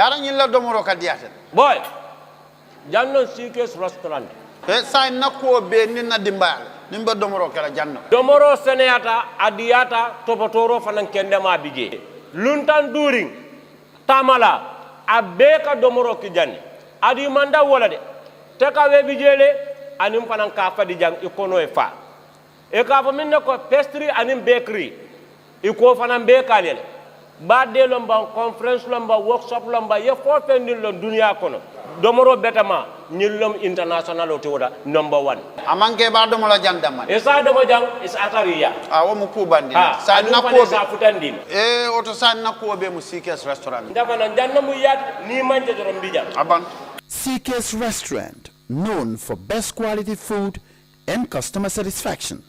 yara nyilla domoro kadiyata boy janno CK's restaurant e sa nakko be ninna dimbal nimba domoro kala janno domoro seneyata adiyata topotoro fanan kendema bije luntan during tamala abeka domoro ki janni adi manda wala de te ka we bijele anim fanan ka fadi jang ikono e fa e ka fa minne ko pastry anim bakery iko fanan be kalele ba de lomba conference lomba workshop lomba ye fo fendin lo dunia kono domoro betama nyillom international o tewoda number 1 amanke ba domola jandama esa domo jang is atariya wo mu kubandi sa nakko sa futandin e oto sa nakko be mu CK's restaurant dafa nan janna mu yat ni manje dorom bijam aban CK's restaurant, known for best quality food and customer satisfaction.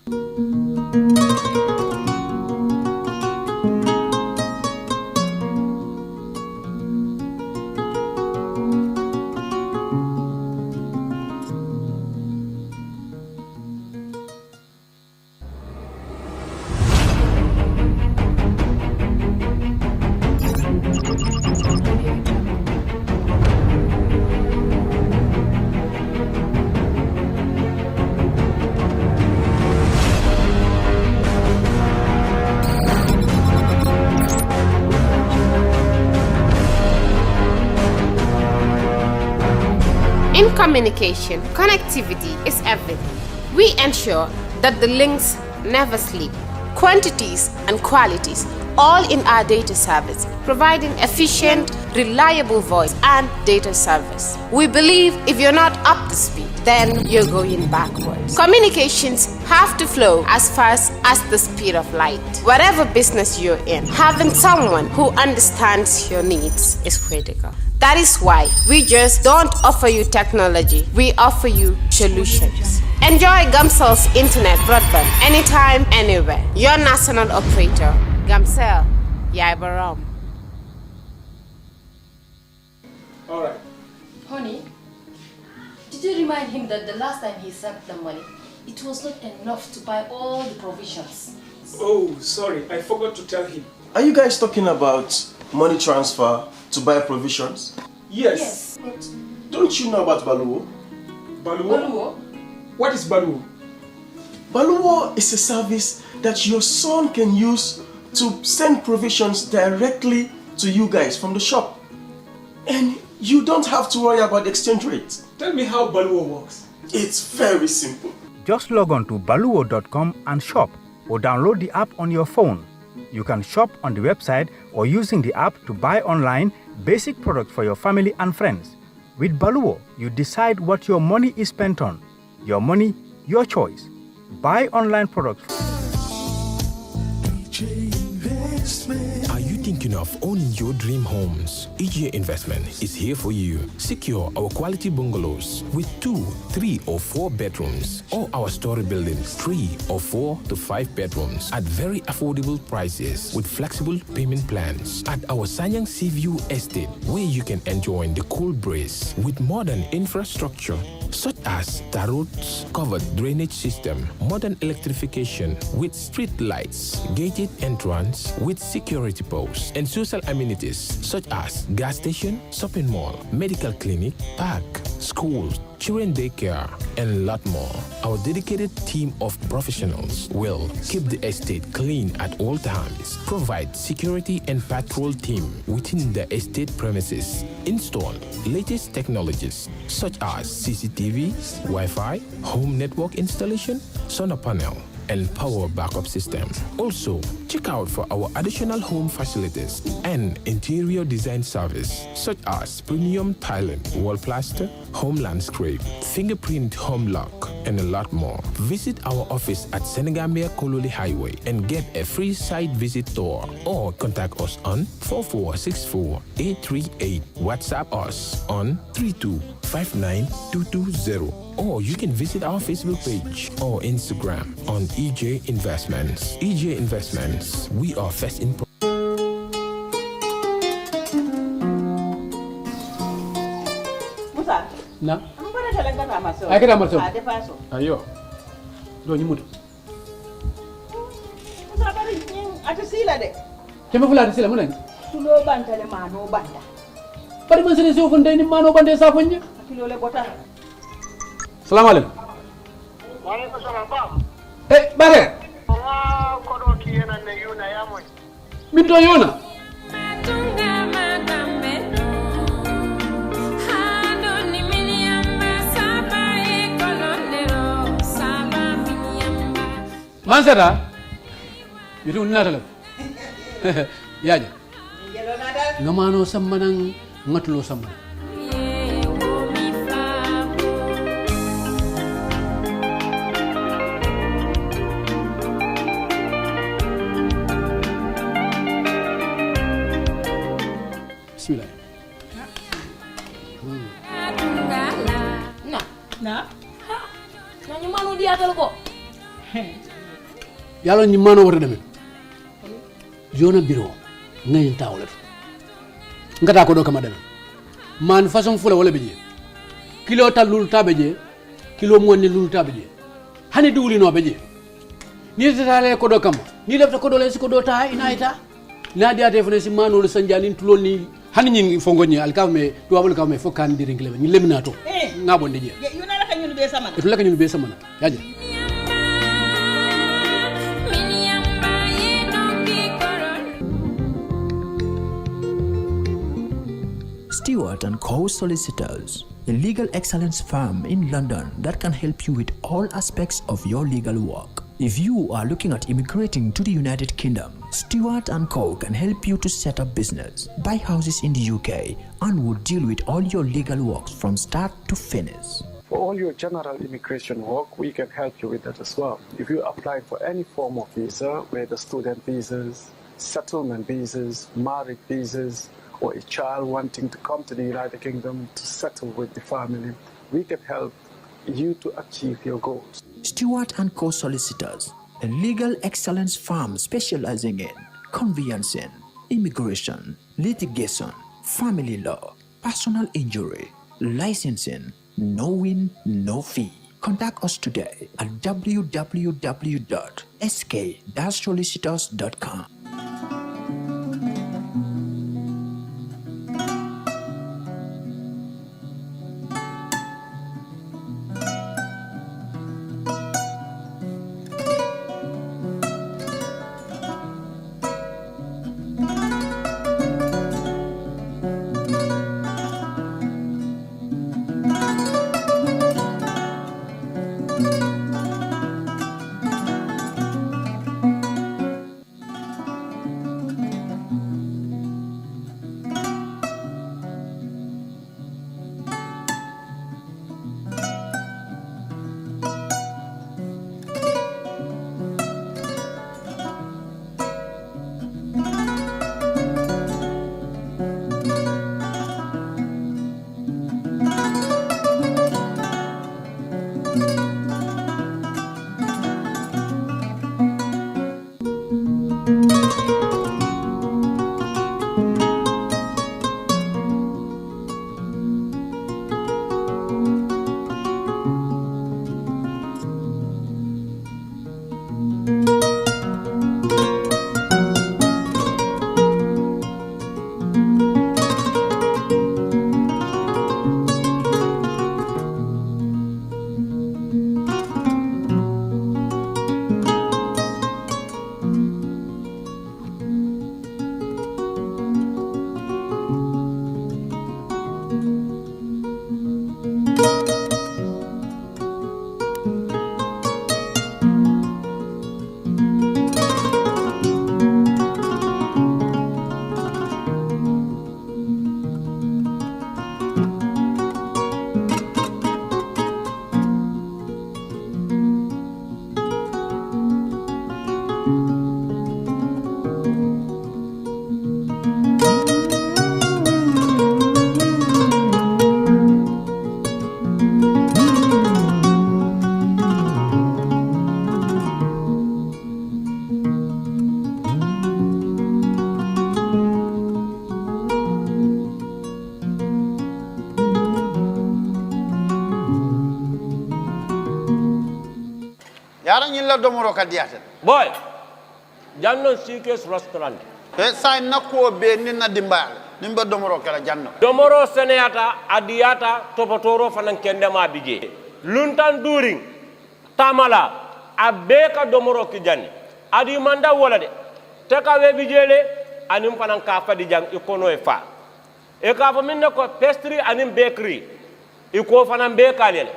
In communication, connectivity is everything. We ensure that the links never sleep. Quantities and qualities, all in our data service, providing efficient, reliable voice and data service. We believe if you're not up to speed, then you're going backwards. Communications have to flow as fast as the speed of light. Whatever business you're in, having someone who understands your needs is critical. That is why we just don't offer you technology, we offer you solutions. Enjoy Gamcel's internet broadband anytime, anywhere. Your national operator, Gamcel, Yaibaram. All right. Honey, did you remind him that the last time he sent the money, it was not enough to buy all the provisions? Oh, sorry, I forgot to tell him. Are you guys talking about money transfer to buy provisions? Yes. But Don't you know about Baluwo? Baluwo? What is Baluwo? Baluwo is a service that your son can use to send provisions directly to you guys from the shop. And you don't have to worry about the exchange rate. Tell me how Baluwo works. It's very simple. Just log on to baluwo.com and shop, or download the app on your phone. You can shop on the website or using the app to buy online basic products for your family and friends. With Baluwo, you decide what your money is spent on. Your money, your choice. Buy online products. Are you thinking of owning your dream homes? EJ Investment is here for you. Secure our quality bungalows with 2, 3 or 4 bedrooms, or our story buildings 3 or 4 to 5 bedrooms at very affordable prices with flexible payment plans at our Sanyang Seaview Estate, where you can enjoy the cool breeze with modern infrastructure such as tar roads, covered drainage system, modern electrification with street lights, gated entrance with security posts, and social amenities such as gas station, shopping mall, medical clinic, park, schools, children daycare, and a lot more. Our dedicated team of professionals will keep the estate clean at all times, provide security and patrol team within the estate premises, install latest technologies such as CCTV, Wi-Fi, home network installation, solar panel, and power backup system. Also, check out for our additional home facilities and interior design service such as premium tiling, wall plaster, home landscape, fingerprint home lock, and a lot more. Visit our office at Senegambia Kololi Highway and get a free site visit tour, or contact us on 4464-838. WhatsApp us on 3259220. Or you can visit our Facebook page or Instagram on EJ Investments. EJ Investments, we are first in. Musa. Na? Mbona talanga kama sio? Ai kama sio. Ade paso. Ayo. Do nyimuto. Musa bari nyin atusila de. Kema fula atusila munen. Tulo banta le mano banta. bari man sene so fonde ni mano bande sa fonje kilo le bota assalamu alaikum wa alaikum salam ba bare ko do ki yana ne yuna ya moy min to yona man seta itu natala yaja ngamano sammanan ngatulo samman bismillah na ñu manu diatal ko yalla ni mano wara demen jona biro ngay tawlet ngata ko do kama demen man façon fula wala beje kilo talul tabeje kilo monni lul tabeje hani duli no beje ni tale ko do kama ni lefta ko do les ko do ta inaita na diate fone si mano le sanjalin tulol ni hani nyin fongoñi alkawme to wabul kawme fo kan dirin klebe ni leminato ngabo ndeje yuna la kanyunu be samana to la kanyunu be samana yaje Stewart & Co. Solicitors, a legal excellence firm in London that can help you with all aspects of your legal work. If you are looking at immigrating to the United Kingdom, Stewart & Co. can help you to set up business, buy houses in the UK, and will deal with all your legal works from start to finish. For all your general immigration work, we can help you with that as well. If you apply for any form of visa, whether student visas, settlement visas, marriage visas, or a child wanting to come to the United Kingdom to settle with the family, we can help you to achieve your goals. Stewart & Co. Solicitors, a legal excellence firm specializing in conveyancing, immigration, litigation, family law, personal injury, licensing, no win, no fee. Contact us today at www.sk-solicitors.com. yara ñilla domoro ka diaten boy janno sikes restaurant e say nakko be ni na dimbal nimba domoro kala janno domoro seneyata adiyata topotoro fanan kendema bije luntan during tamala abeka domoro ki janni adi manda wala de teka we bijele anim fanan ka fadi jang ikono e fa e ka fa minne ko pastry anim bakery iko fanan be kalel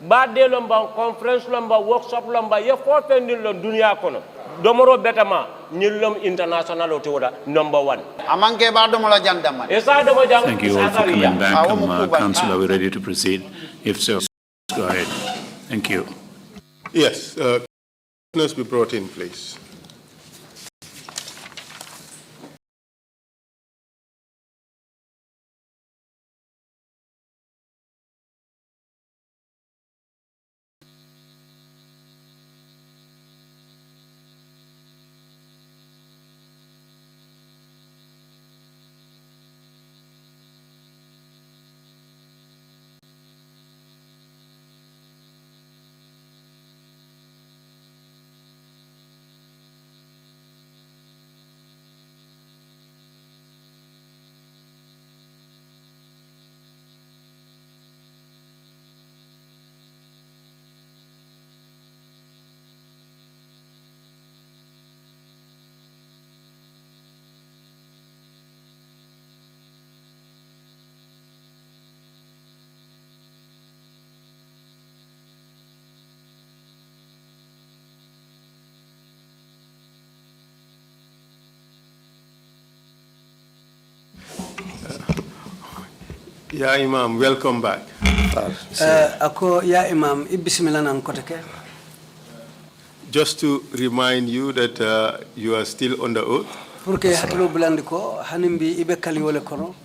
ba de lomba conference lomba workshop lomba ye fo fendin lo dunya kono domoro betama nyilom international o tewoda number 1 amanke ba domola jandama esa domo jang Thank you all for coming back. Council, are we ready to proceed? If so, go ahead. Thank you. Yes, witness be brought in, please. Ya Imam, welcome back. Ako ya Imam, ibismillah nan koteke. Just to remind you that you are still under oath. Porque hatlo bulandiko hanimbi ibe kali wole kono.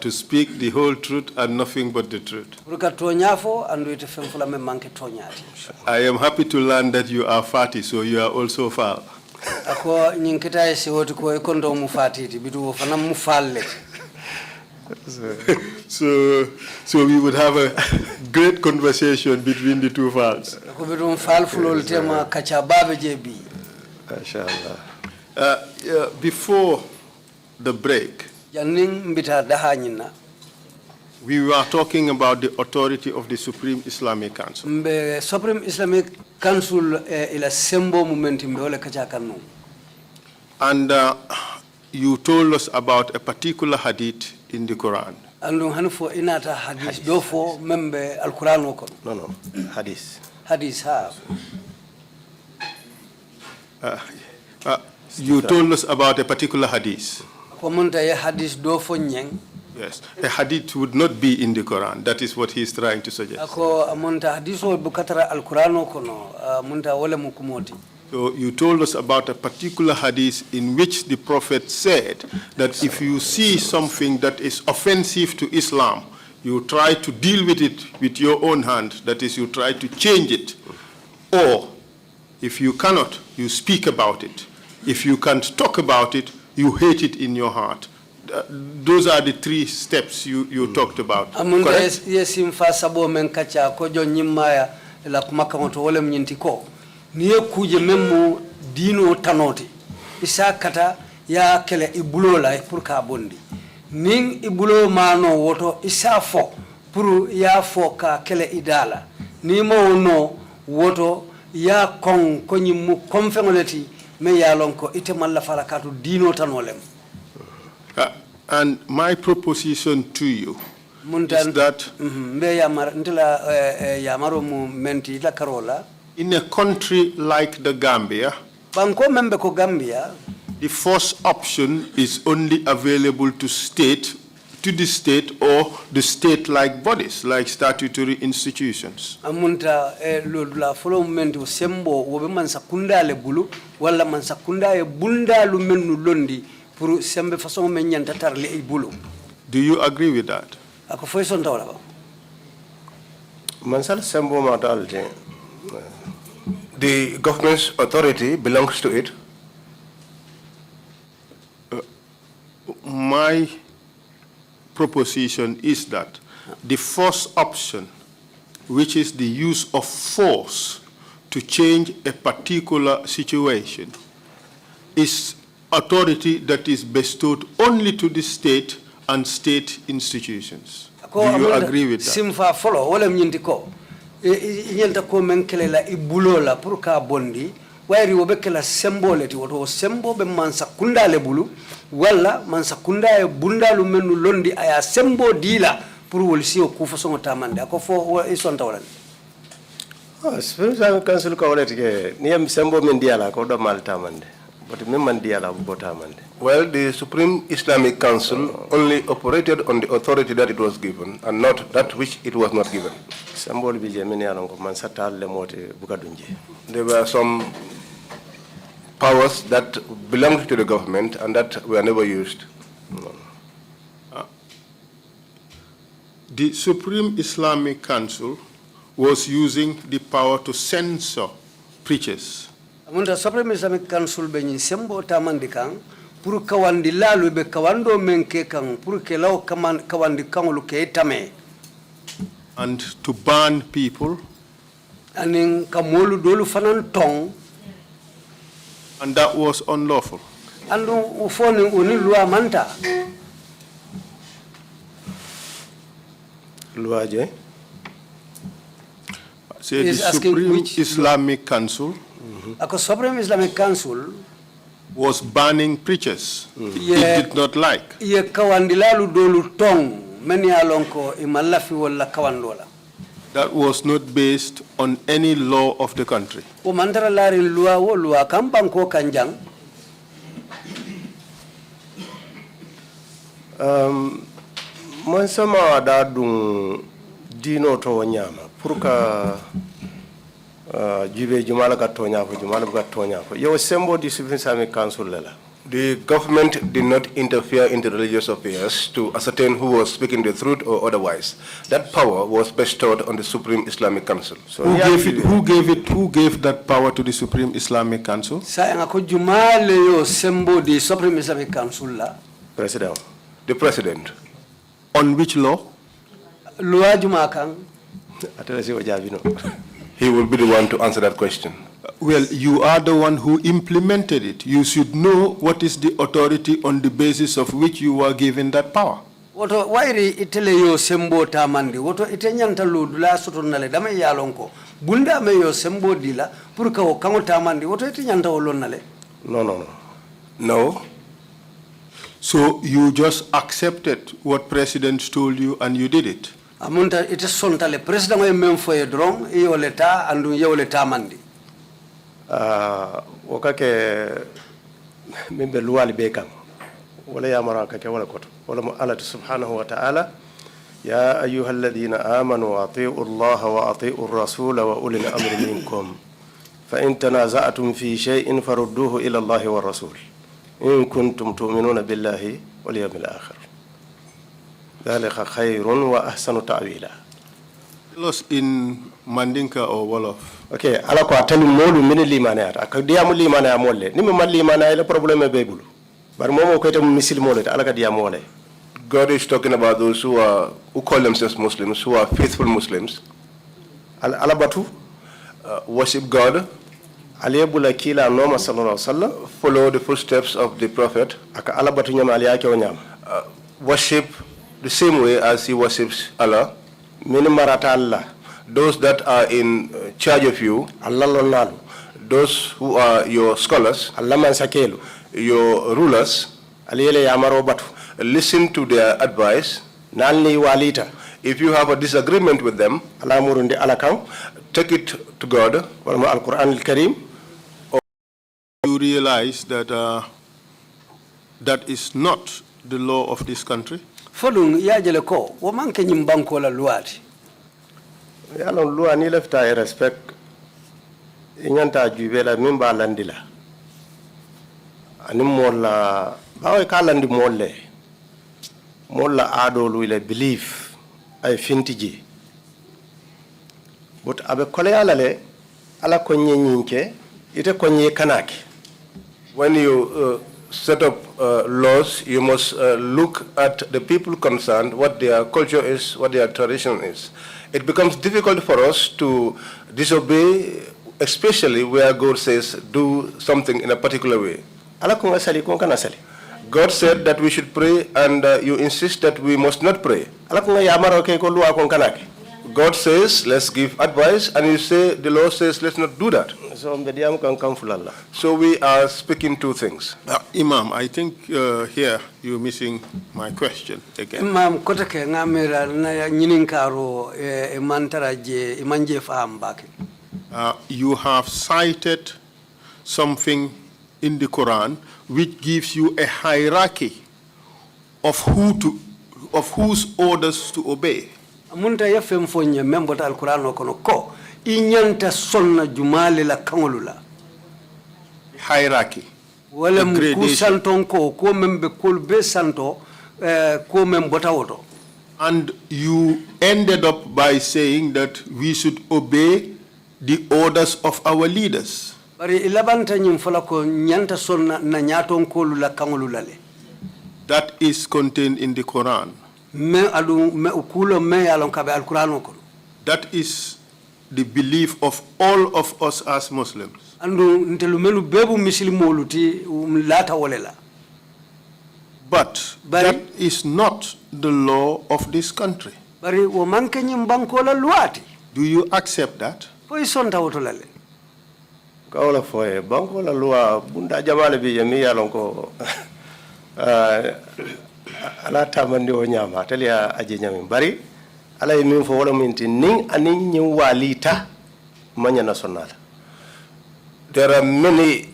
To speak the whole truth and nothing but the truth. Porque to nyafo andu ite femfula me manke to nyati. I am happy to learn that you are fatty, so you are also foul. Ako nyinkita esi wotu ko ikondo mu fatiti bidu fana mu falle. So we would have a great conversation between the two fowls. Before the break, we were talking about the authority of the Supreme Islamic Council. Supreme Islamic Council ila sembo momenti mbele kachakanu. And you told us about a particular hadith in the Quran. Andu hanfo inata hadith dofo membe al-Quran wako. No, hadith. Hadith ha. You told us about a particular hadith. Komunta ya hadith dofo nyeng. Yes, a hadith would not be in the Quran. That is what he is trying to suggest. Ako amunta hadith wo bukatara al-Quran wako no. Munta wale mukumoti. So you told us about a particular hadith in which the Prophet said that if you see something that is offensive to Islam, you try to deal with it with your own hand. That is, you try to change it. Or, if you cannot, you speak about it. If you can't talk about it, you hate it in your heart. Those are the 3 steps you talked about. Correct? Yes, sabo menkacha kojo nyimaya la kumaka moto wale mnyintiko. Niye kuje memu dino tanoti isa kata ya kele ibulo la pour ka bondi ning ibulo mano woto isa fo pour ya fo ka kele idala ni mo no woto ya kon ko nyimu konfengoleti me ya lonko ite malla farakatu dino tanolem. And my proposition to you is that mbe ya mar ntila ya maro mu menti la karola. In a country like the Gambia, the first option is only available to the state or the state-like bodies, like statutory institutions. Amunta la follow momento sembo wobe man sakunda le bulu wala man sakunda e bunda lu menu londi pour sembe façon men nyanta tarle e bulu. Do you agree with that? Ako foi son tawla ba. Man sal sembo matalje. The government's authority belongs to it. My proposition is that the first option, which is the use of force to change a particular situation, is authority that is bestowed only to the state and state institutions. Do you agree with that? Simfa follow wala mnyindi ko yenta ko menkele la ibulola pour ka bondi wayri wo bekela symbole ti woto sembo be mansa kunda le bulu wala mansa kunda e bundalu menu londi aya sembo dila pour wol si o ku façon tamande ko fo e sonta wala Supreme Islamic Council ko wala tike niyam sembo men diala ko do mal tamande but men man diala bu tamande. Well, the Supreme Islamic Council only operated on the authority that it was given and not that which it was not given. There were some powers that belonged to the government and that were never used. The Supreme Islamic Council was using the power to censor preachers. Amunda Supreme Islamic Council be ni sembo tamandikang pour kawandi lalu be kawando menke kang pour ke law kawandi kangulu ke tame and to ban people anin kamolu dolu fanan tong and that was unlawful. Andu ufoni uni loi manta loi je say the Supreme Islamic Council ako Supreme Islamic Council was banning preachers it did not like. Ye kawandilalu dolu tong meni alonko imalafi wala kawandola. That was not based on any law of the country. O mandara lari lua wo lua kambanko kanjang. Man sama da dun dino to wanyama purka jibe jumala ka tonya ko jumala ka tonya ko yo sembo di Supreme Islamic Council lela. The government did not interfere in the religious affairs to ascertain who was speaking the truth or otherwise. That power was bestowed on the Supreme Islamic Council. So who gave that power to the Supreme Islamic Council? Sayang ako jumale yo sembo di Supreme Islamic Council la. President. The president. On which law? Loi jumakang. He will be the one to answer that question. Well, you are the one who implemented it. You should know what is the authority on the basis of which you were given that power. Woto wairi itele yo sembo tamandi. Woto itenyanta ludula soto nale dame yalonko. Bunda me yo sembo dila purka o kango tamandi. Woto itenyanta olon nale. No. So you just accepted what president told you and you did it. Amunta ite sontale president e memfo e drong e oleta andu ye oleta mandi. Wakake mimbe luwali bekam wala ya maraka ke wala koto wala Allah subhanahu wa ta'ala ya ayyuhal ladina amanu atii'u Allah wa atii'u ar-rasul wa ulil amri minkum fa in tanaza'tum fi shay'in farudduhu ila Allah wa rasul in kuntum tu'minuna billahi wal yawmil akhir dhalika khayrun wa ahsanu ta'wila. Lost in Mandinka or Wolof. Okay, ala ko atani molu min limana ata ka diamu limana molle ni mo limana ile problème be bulu bar momo ko tam misil molle ala ka diamu wala. God is talking about those who call themselves Muslims, who are faithful Muslims. Ala batu worship God. Aliyebula kila noma sallallahu alaihi wasallam, follow the footsteps of the prophet. Aka ala batu nyama aliyake onyama. Worship the same way as he worships Allah. Min marata Allah. Those that are in charge of you, those who are your scholars, your rulers, listen to their advice. If you have a disagreement with them, take it to God. You realize that that is not the law of this country? Folung yajele ko wo manke nyimbanko la luati. Yalo loi ni lefta e respect inyanta jubela mimba landila ani molla bawe kalandi molla adolu ile belief ay fintiji but abe kole alale ala ko nyenyinke ite ko nye kanaki. When you set up laws, you must look at the people concerned, what their culture is, what their tradition is. It becomes difficult for us to disobey, especially where God says do something in a particular way. God said that we should pray, and you insist that we must not pray. God says, let's give advice, and you say, the law says, let's not do that. So we are speaking two things. Imam, I think here you're missing my question again. Imam, kotake ngamira na nyininkaro imantaraje imanje fahambake. You have cited something in the Quran which gives you a hierarchy of whose orders to obey. Munta yafem fonye membota al-Quran okono ko inyanta sonna jumale la kangolula. Hierarchy. Wala mku santon ko membe kulbe santo ko membota woto. And you ended up by saying that we should obey the orders of our leaders. Bari ilabanta nyimfala ko nyanta sonna na nyaton ko lula kangolula le. That is contained in the Quran. That is the belief of all of us as Muslims. But that is not the law of this country. Do you accept that? Ala tamandi o nyama telia aje nyami bari ala yimin fo wala minti ning anin nyi walita manya national. There are many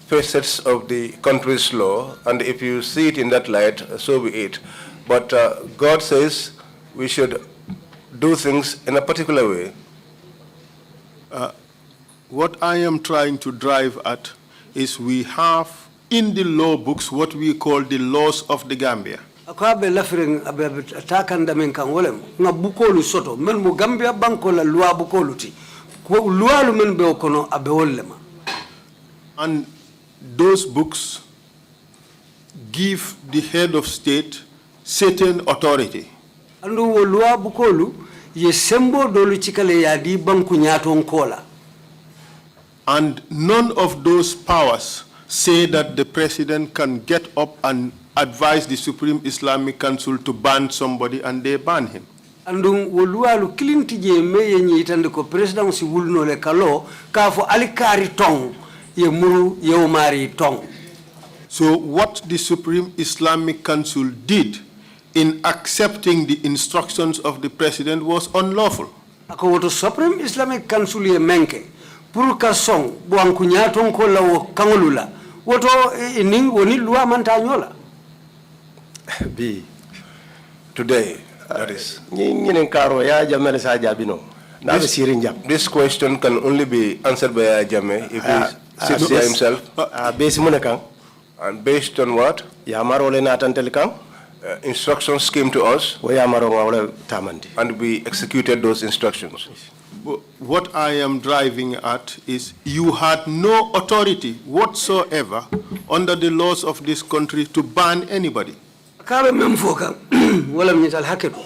facets of the country's law, and if you see it in that light, so be it. But God says we should do things in a particular way. What I am trying to drive at is we have in the law books what we call the laws of the Gambia. Akabe lafiring abe takanda men kan wolem nga bukolu soto men mu Gambia banko la loi bukolu ti ko loi lu men be okono abe wollema. And those books give the head of state certain authority. Andu wo loi bukolu ye sembo dolu cikale ya di banku nyaton kola. And none of those powers say that the president can get up and advise the Supreme Islamic Council to ban somebody and they ban him. Andung wolualu kilintije meye nyitande ko president si wulno le kalo kafo alikari tong ye muru ye omari tong. So what the Supreme Islamic Council did in accepting the instructions of the president was unlawful. Ako woto Supreme Islamic Council ye menke pour ka song buanku nyaton ko lawo kangolula woto ining woni loi mantanyola. B. Today, that is. This question can only be answered by Ajame if he sits here himself. And based on what? Instructions came to us, and we executed those instructions. What I am driving at is you had no authority whatsoever under the laws of this country to ban anybody. Kabe memfoka wala mnital haketu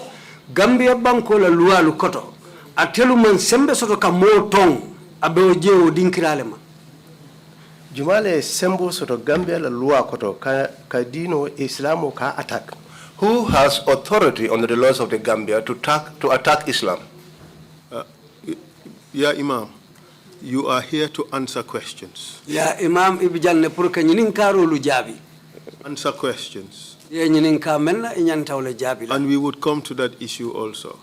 Gambia banko la lualu koto atelu man sembe soto ka motong abe jeo dinkiralema Jumale sembo soto Gambia la lua koto ka dino Islamo ka attack. Who has authority under the laws of the Gambia to attack Islam? Yeah, Imam, you are here to answer questions. Yeah, Imam ibijanne pour que ñinin karo lu jabi. Answer questions. And we would come to that issue also.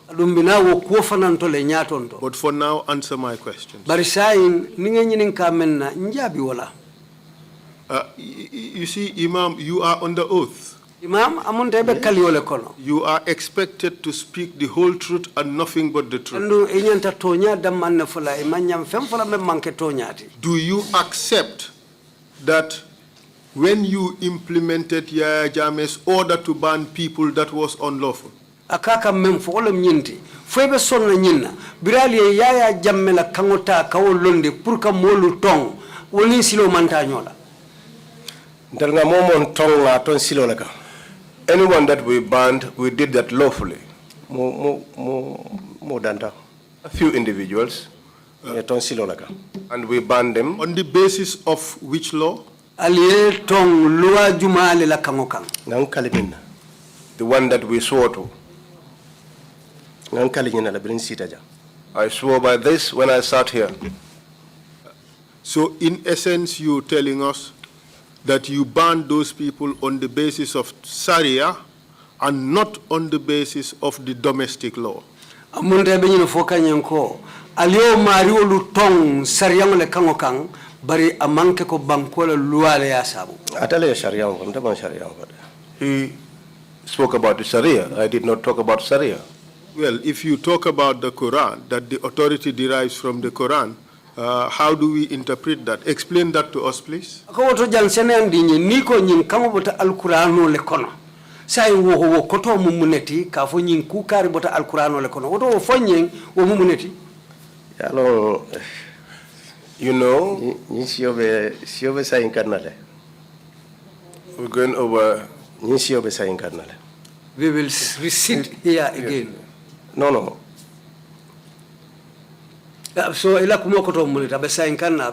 But for now, answer my questions. You see, Imam, you are under oath. You are expected to speak the whole truth and nothing but the truth. Do you accept that when you implemented Yaya Jammeh's order to ban people, that was unlawful? Akaka memfo wala mnyinti. Fwebe sonna nyina. Birali Yaya Jammeh la kangota kawo londe purka molu tong. Woni silo mantanyola. Ndalga momon tong la ton silo laka. Anyone that we banned, we did that lawfully. Mo danta. A few individuals. Ton silo laka. And we banned them. On the basis of which law? aliye tong loi jumale la kangokan ngan kalimina the one that we swore to ngan kalimina la bin sitaja I swore by this when I sat here. So in essence you telling us that you banned those people on the basis of Sharia and not on the basis of the domestic law. Amunta be nyino foka nyanko aliyo mari olu tong Sharia le kangokan bari amanke ko bankola luale ya sabu atale Sharia ko mta ban Sharia ko he spoke about the Sharia. I did not talk about Sharia. Well, if you talk about the Quran, that the authority derives from the Quran, how do we interpret that? Explain that to us, please. Ko woto jan senendi ni niko nyin kamo bota alqur'ano le kono sai wo koto mumuneti ka fo nyin ku kari bota alqur'ano le kono woto wo fonyen wo mumuneti yalo you know ni siobe sa incarnale we're going over ni siobe sa incarnale we will sit here again. No. So ila kumokoto mulita abesa inkana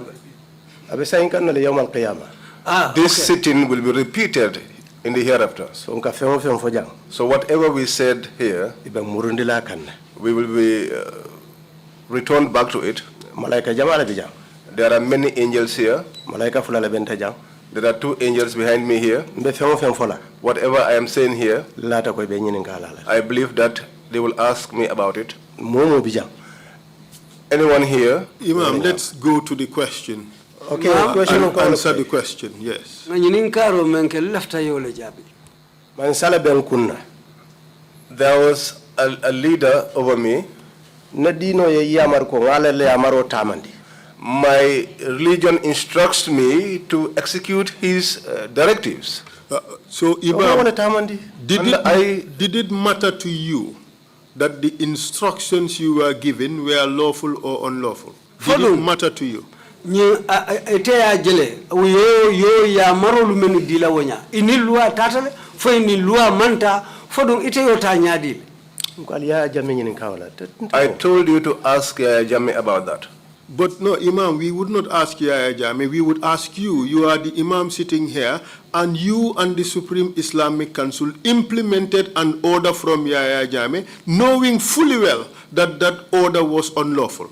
le yawm al-qiyamah. This sitting will be repeated in the hereafter. So whatever we said here, we will be returned back to it. There are many angels here. There are 2 angels behind me here. Whatever I am saying here, I believe that they will ask me about it. Anyone here? Imam, let's go to the question. Okay, answer the question, yes. There was a leader over me. My religion instructs me to execute his directives. So, Imam, did it matter to you that the instructions you were given were lawful or unlawful? Did it matter to you? Ete ya jele yo ya marolu menu dila wonya ini loi tatale fo ini loi manta fodon ite yo ta nyadil I told you to ask Yaya Jammeh about that. But no, Imam, we would not ask Yaya Jammeh. We would ask you. You are the Imam sitting here, and you and the Supreme Islamic Council implemented an order from Yaya Jammeh, knowing fully well that that order was unlawful.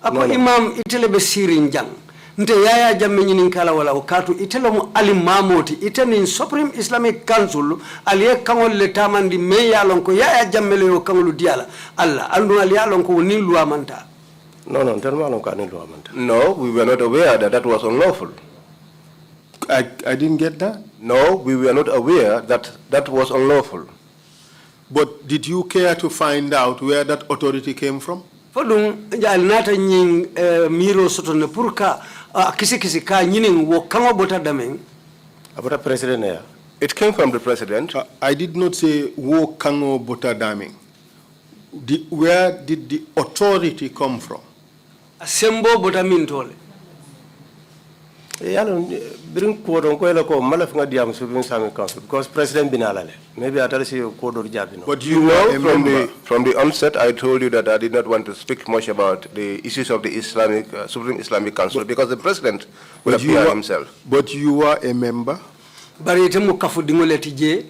Ako Imam itele be sirin jang. Nte Yaya Jammeh nyinin kala wala wakatu itele mu alimamoti iteni Supreme Islamic Council aliye kangol le tamandi me yalon ko Yaya Jammeh le yo kangolu diala Allah andu aliya lon ko ni loi manta. No, we were not aware that that was unlawful. I didn't get that. No, we were not aware that that was unlawful. But did you care to find out where that authority came from? Fodum nata nying miro soto ne purka kisi ka nyinin wo kango bota dameng abota president ya. It came from the president. I did not say wo kango bota dameng. Where did the authority come from? Asembo bota mintole. Bring quote ko malafinga diam Supreme Islamic Council because President Binalale. Maybe I tell you jabi no. But you know from the onset I told you that I did not want to speak much about the issues of the Islamic Supreme Islamic Council because the president will appear himself. But you are a member. Bari ite mukafu dingole tije.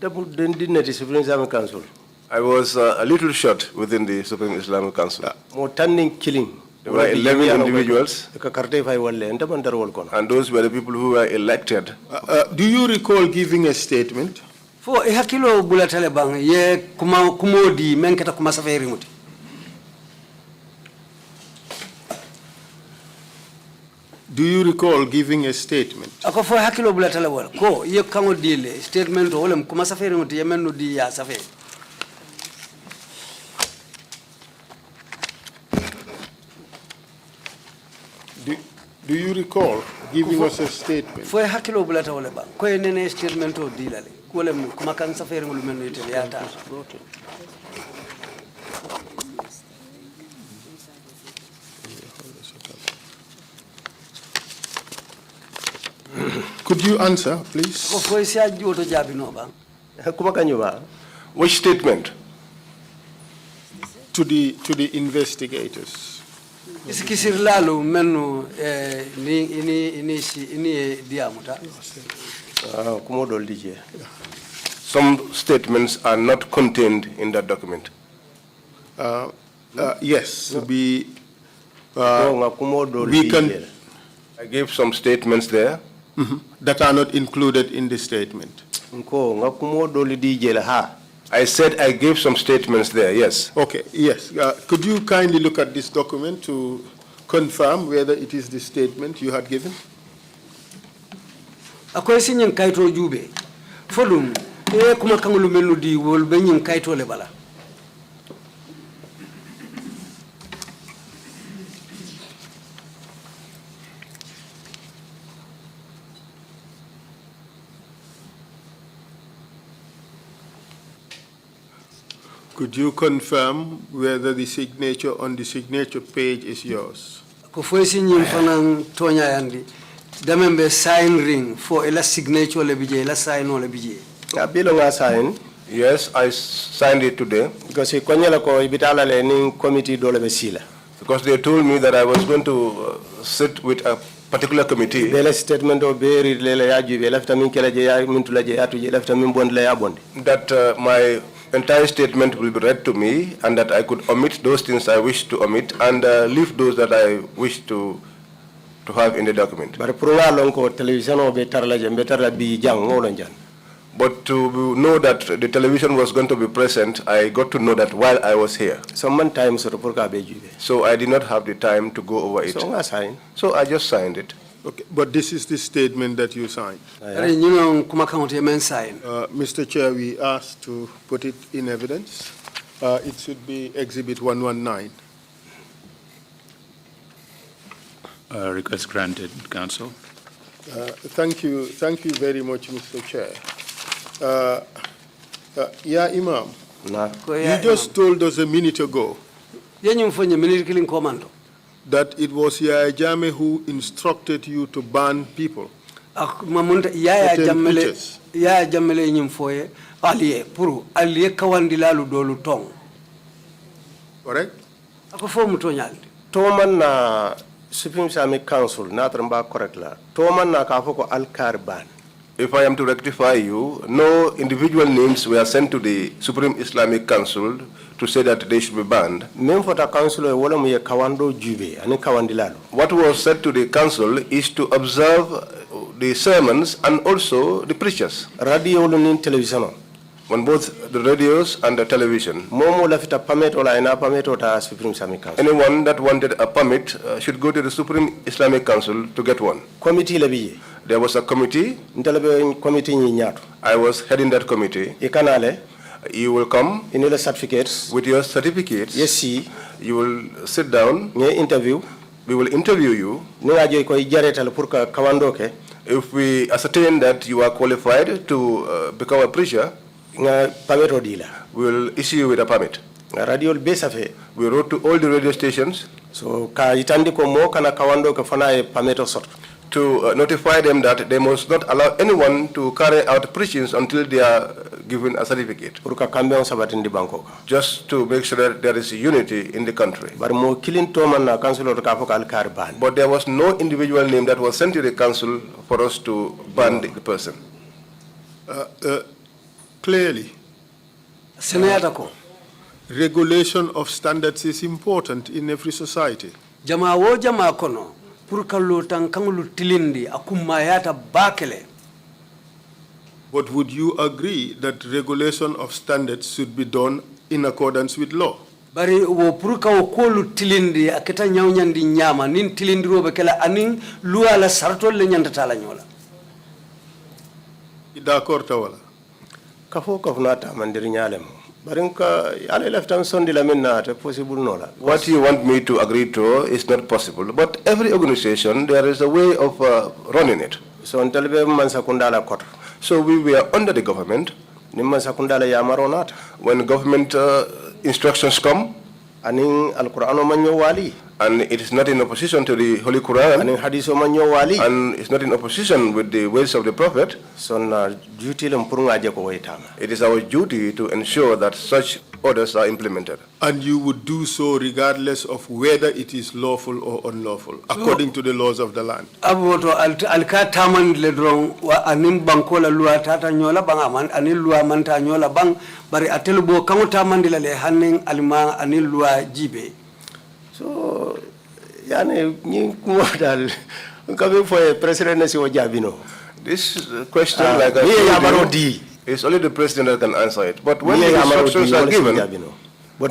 The Supreme Islamic Council. I was a little short within the Supreme Islamic Council. More turning killing. There were 11 individuals, and those were the people who were elected. Do you recall giving a statement? For a hakilo bulatale bang ye kumodi menkata kumasafari muti. Do you recall giving a statement? Ako for hakilo bulatale wala ko ye kango dile statement wala kumasafari muti yemenu di ya safari. Do you recall giving us a statement? For hakilo bulata wala ba ko nene statement o dilale ko le kuma kan safari ngul men yete yata. Could you answer, please? Which statement? To the investigators. isikisirlalu menu ini diamuta. Kumodol DJ. Some statements are not contained in that document. Yes, we can. I gave some statements there that are not included in the statement. I said I gave some statements there, yes. Okay, yes. Could you kindly look at this document to confirm whether it is the statement you had given? Akoy sinyen kaito jube. Folum kuma kangulu melu di wol benyin kaito le bala. Could you confirm whether the signature on the signature page is yours? Ko foy sinyen fanan tonya yandi. Damembe sign ring for ela signature le bije ela sign le bije. Bilonga sign. Yes, I signed it today. Because committee because they told me that I was going to sit with a particular committee. That my entire statement will be read to me, and that I could omit those things I wish to omit and leave those that I wish to have in the document. But to know that the television was going to be present, I got to know that while I was here. So I did not have the time to go over it. So I just signed it. Okay, but this is the statement that you signed. Mr. Chair, we asked to put it in evidence. It should be Exhibit 119. Request granted, Council. Thank you very much, Mr. Chair. Yeah, Imam, you just told us a minute ago that it was Yaya Jammeh who instructed you to ban people. Yaya Jammeh nyimfoye aliye puru aliye kawandilalu dolu tong. Correct? Ako fo mutonyaldi. Toman na Supreme Islamic Council natramba correct la. Toman na kafoko al-Karban. If I am to rectify you, no individual names were sent to the Supreme Islamic Council to say that they should be banned. What was said to the council is to observe the sermons and also the preachers. Radio and television. On both the radios and the television. Anyone that wanted a permit should go to the Supreme Islamic Council to get one. Committee. There was a committee. I was heading that committee. You will come with your certificates. Yes, you will sit down. We will interview you. If we ascertain that you are qualified to become a preacher, we will issue you with a permit. We wrote to all the radio stations. So to notify them that they must not allow anyone to carry out preachings until they are given a certificate. Just to make sure that there is unity in the country. But there was no individual name that was sent to the council for us to ban the person. Clearly, regulation of standards is important in every society. But would you agree that regulation of standards should be done in accordance with law? Bari wo puruka wo kolu tilindi aketa nyawnyandi nyama nin tilindi robe kala anin luwa la sartol le nyanda tala nyola. D'accord tawala. Kafo kafnata mandiri nyalem. What you want me to agree to is not possible. But every organization, there is a way of running it. So we were under the government. When government instructions come, And it is not in opposition to the Holy Quran. And it's not in opposition with the ways of the Prophet. It is our duty to ensure that such orders are implemented. And you would do so regardless of whether it is lawful or unlawful, according to the laws of the land. Aboto alka taman le drong wa anim banko la lua tata nyola bang aman anil lua manta nyola bang bari atelbo kamo taman le hanin alima anil lua jibe. So yani ni kumodal coming for a president as Jabino. This question, like I told you, it's only the president that can answer it. But when the instructions are given, but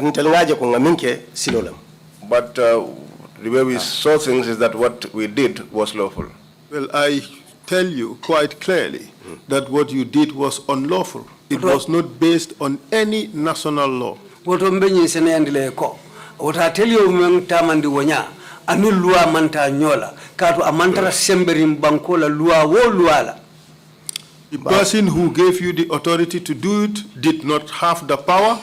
the way we saw things is that what we did was lawful. Well, I tell you quite clearly that what you did was unlawful. It was not based on any national law. What I tell you, Tamandi Wanya, anu lua manta nyola, kato amantara semberim bankola lua wo luala. The person who gave you the authority to do it did not have the power,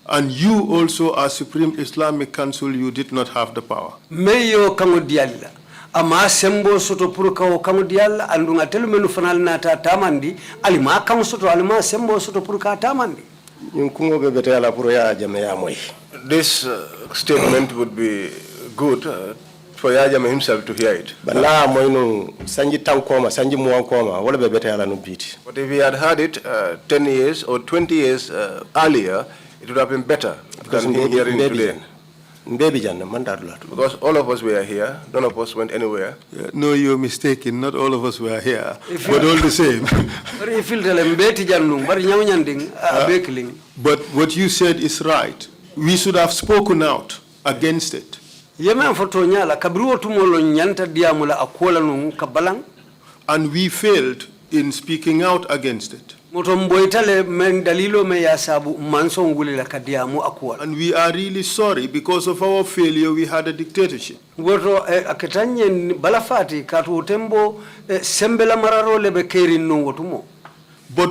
and you also, as Supreme Islamic Council, you did not have the power. Meyo kango dialla, ama sembo soto puruka o kango dialla, andunga telu menu fanal nata tamandi, alima kango soto alima sembo soto puruka tamandi. This statement would be good for Yajama himself to hear it. But if he had heard it 10 years or 20 years earlier, it would have been better than hearing today. Because all of us were here, none of us went anywhere. No, you're mistaken. Not all of us were here, but all the same. But what you said is right. We should have spoken out against it. And we failed in speaking out against it. And we are really sorry. Because of our failure, we had a dictatorship. But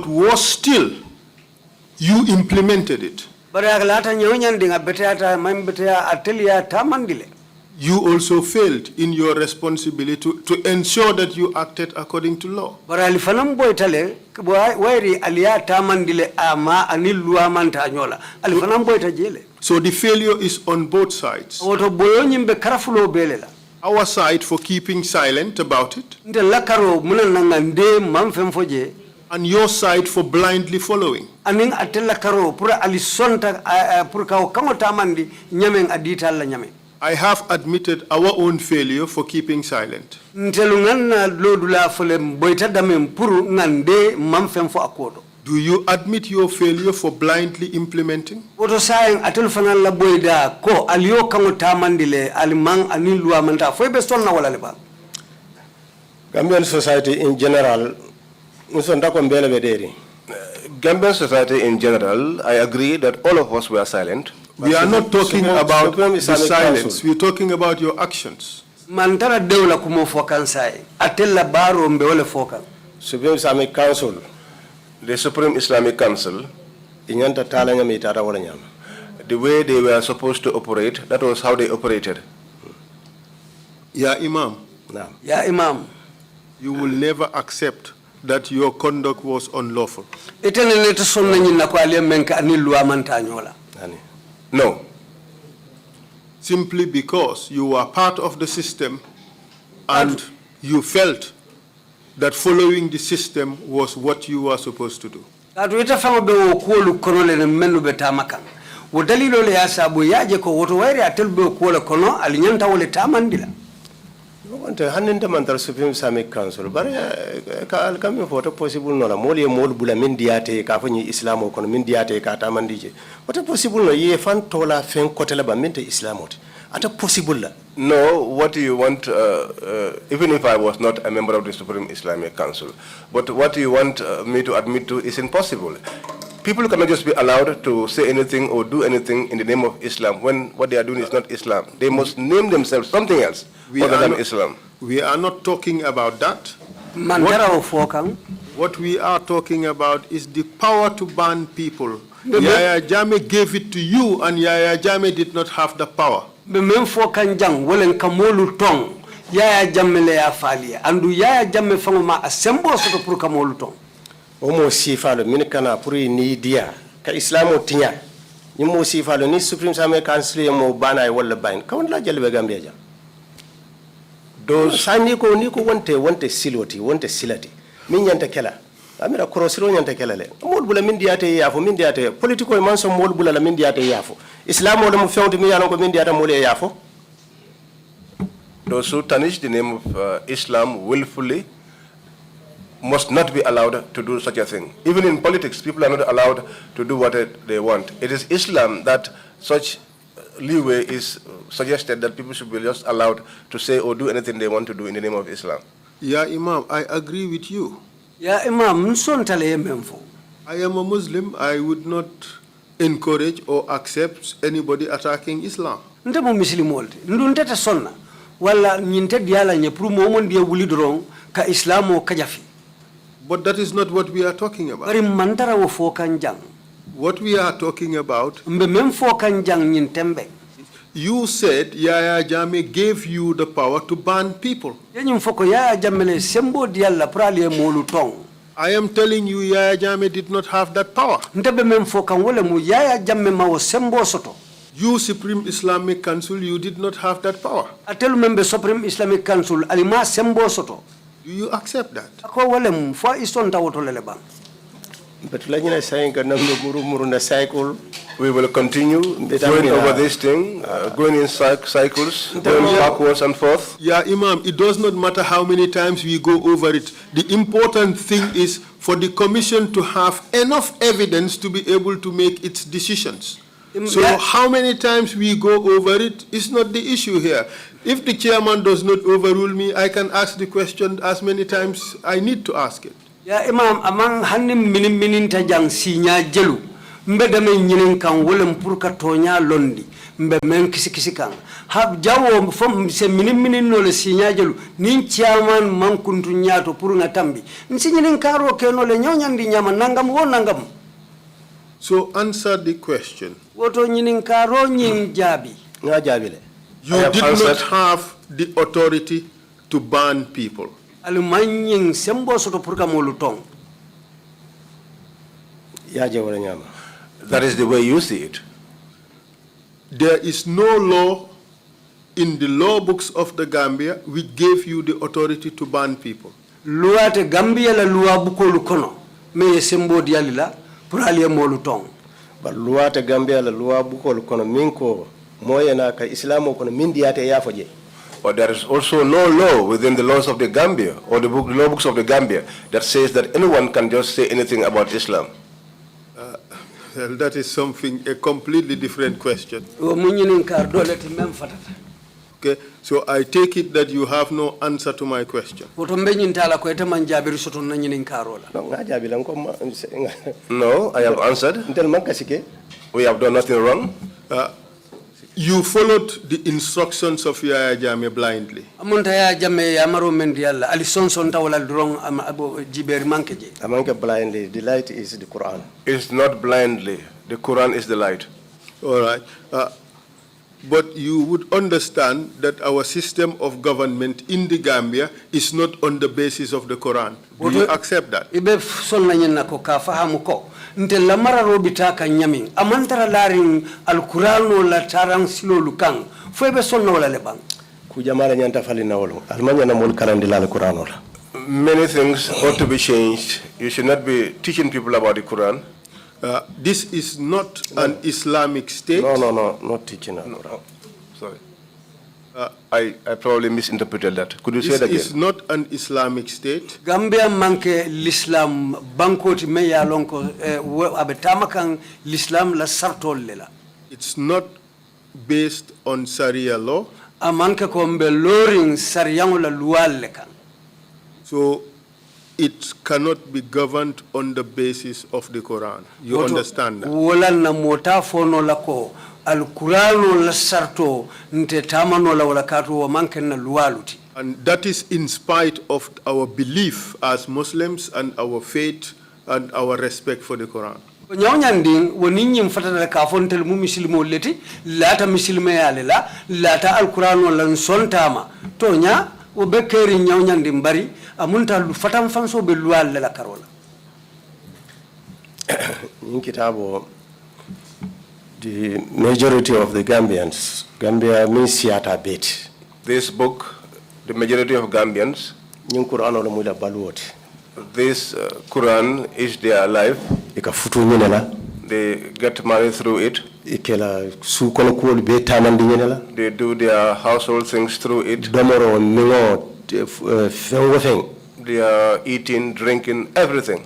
worse still, you implemented it. You also failed in your responsibility to ensure that you acted according to law. So the failure is on both sides. Our side for keeping silent about it, and your side for blindly following. I have admitted our own failure for keeping silent. Do you admit your failure for blindly implementing? Gambian society in general, Gambian society in general, I agree that all of us were silent. We are not talking about the silence. We are talking about your actions. Supreme Islamic Council, the Supreme Islamic Council, the way they were supposed to operate, that was how they operated. Ya Imam. Ya Imam. You will never accept that your conduct was unlawful. No. Simply because you were part of the system and you felt that following the system was what you were supposed to do. Supreme Islamic Council, but coming for possible no mole mol bula mindiate ka fanyi Islam ko mindiate ka tamandije. What a possible no ye fan tola fen kotela ba mente Islamot. Ata possible. No, what you want, even if I was not a member of the Supreme Islamic Council, but what you want me to admit to is impossible. People cannot just be allowed to say anything or do anything in the name of Islam when what they are doing is not Islam. They must name themselves something else other than Islam. We are not talking about that. What we are talking about is the power to ban people. Yaya Jammeh gave it to you, and Yaya Jammeh did not have the power. be men fo kan jang wolen kamolu tong yaya jamme le ya falia andu yaya jamme fangoma asembo soto pour kamolu tong o mo sifalo min kana pour ni dia ka islamo tinya ni mo sifalo ni supreme islamic council mo bana wala bain kawon la jalbe gambia ja do sani ko ni ko wonte siloti wonte silati min nyanta kala amira korosiro nyanta kala le mol bula min diate yafo min diate politiko man so mol bula la min diate yafo islam wala mo fewti mi yalon ko min diata mol yafo. Those who tarnish the name of Islam willfully must not be allowed to do such a thing. Even in politics, people are not allowed to do what they want. It is Islam that such leeway is suggested that people should be just allowed to say or do anything they want to do in the name of Islam. Yeah, Imam, I agree with you. Yeah, Imam, I am a Muslim. I would not encourage or accept anybody attacking Islam. Ndemo muslimolde nduntata sonna wala nyinte diala nye pour momon dia wuli dorong ka islamo kajafi. But that is not what we are talking about. Bari mantara wo fo kanjang. What we are talking about, mbe mem fo kanjang nyintembe. You said Yaya Jammeh gave you the power to ban people. Yenyum foko Yaya Jammeh sembo diala prali molu tong. I am telling you Yaya Jammeh did not have that power. Ndebe mem fo kan wala mu Yaya Jammeh ma wo sembo soto. You Supreme Islamic Council, you did not have that power. Atelu member Supreme Islamic Council alima sembo soto. Do you accept that? Ako wala mu fo isonta woto lele bang. But like you saying, we will continue going over this thing, going in cycles, going backwards and forth. Yeah, Imam, it does not matter how many times we go over it. The important thing is for the commission to have enough evidence to be able to make its decisions. So how many times we go over it is not the issue here. If the chairman does not overrule me, I can ask the question as many times I need to ask it. Ya Imam, amang hanim minin tajang sinya jelu. Mbe dame nyinin kan wolem pour ka tonya londi. Mbe men kisi kan. Hab jawo fom se minin no le sinya jelu. Nin chairman man kuntu nyato pour ngatambi. Nsi nyinin karo ke no le nyonyandi nyama nangam wo nangam. So answer the question. Woto nyinin karo nyin jabi. Nga jabi le. You did not have the authority to ban people. Alumanyin sembo soto pour ka molutong. Ya jawara nyama. That is the way you see it. There is no law in the law books of the Gambia which gave you the authority to ban people. Loi te Gambia la loi bukolu kono. Me sembo dialila pour aller molutong. But loi te Gambia la loi bukolu kono minko moye na ka islamo kono mindiate yafoje. But there is also no law within the laws of the Gambia or the law books of the Gambia that says that anyone can just say anything about Islam. Well, that is a completely different question. Okay, so I take it that you have no answer to my question. No, I have answered. We have done nothing wrong. You followed the instructions of Yaya Jammeh blindly. Blindly. The light is the Quran. It's not blindly. The Quran is the light. All right. But you would understand that our system of government in the Gambia is not on the basis of the Quran. Do you accept that? Nte lamara robita ka nyami amantara larin alqur'ano la tarang silo lukang foebe sonna wala lebang ku jamala nyanta falina wolo almanya na mol karandi la alqur'ano la. Many things ought to be changed. You should not be teaching people about the Quran. This is not an Islamic state. No, not teaching. No. Sorry. I probably misinterpreted that. Could you say that again? This is not an Islamic state. Gambia manke l'Islam bankoti me ya lonko abetamakan l'Islam la sartol lela. It's not based on Sharia law. Amanke ko mbe loring sariyango la luwal kan. So it cannot be governed on the basis of the Quran. You understand that? Wala na mota fono lako al-Qur'ano la sarto nte tamano la wala katu wa manken na luwaluti. And that is in spite of our belief as Muslims and our faith and our respect for the Quran. nyawnyanding woni nyim fatata ka fontel mu misilmo leti lata misilme yale la lata alquran wala sontama to nya o bekeri nyawnyanding bari amunta fatam fanso be lual la karola in kitabo the majority of the Gambians, Gambia means siata bit. This book, the majority of Gambians, this Quran is their life. They get married through it. They do their household things through it. They are eating, drinking, everything.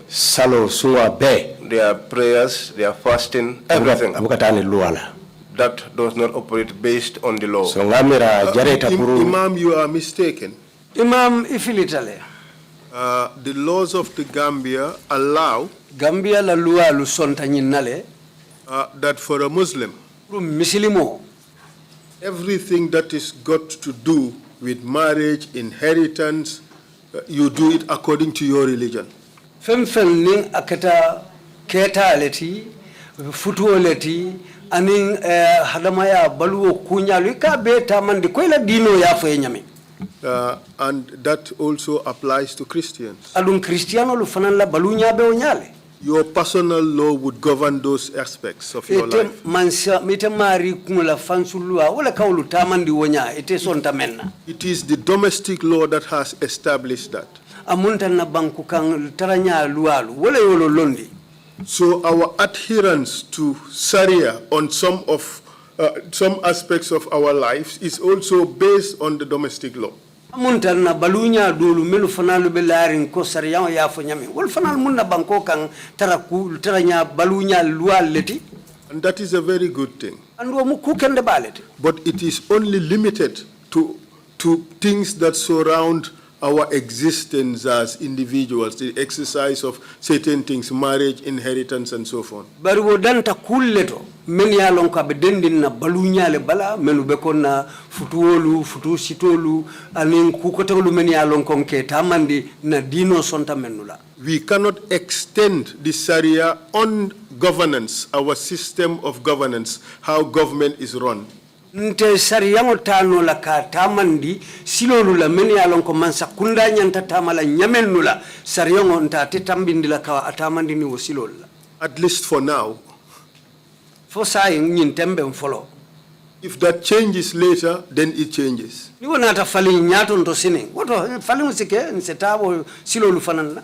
Their prayers, their fasting, everything. That does not operate based on the law. Imam, you are mistaken. Imam ifilitale. The laws of the Gambia allow Gambia la loi lu sonta nyinale that for a Muslim, everything that is got to do with marriage, inheritance, you do it according to your religion. Fem ning akata keta leti futu leti aning hadamaya baluo kunyalu ka beta mandi koila dino ya fo nyame. And that also applies to Christians. Your personal law would govern those aspects of your life. It is the domestic law that has established that. So our adherence to Sharia on some aspects of our lives is also based on the domestic law. And that is a very good thing. But it is only limited to things that surround our existence as individuals, the exercise of certain things, marriage, inheritance, and so forth. We cannot extend the Sharia on governance, our system of governance, how government is run. Nte sariyango tano la ka tamandi silolu la meni alon ko mansa kunda nyanta tamala nyamennu la sariyango nta tetambindi la ka atamandi ni wosilol la. At least for now. For saying nyin tembe mfolo. If that changes later, then it changes. Ni wona ta fali nyato ndo sine woto fali musike nsetabo silolu fanana.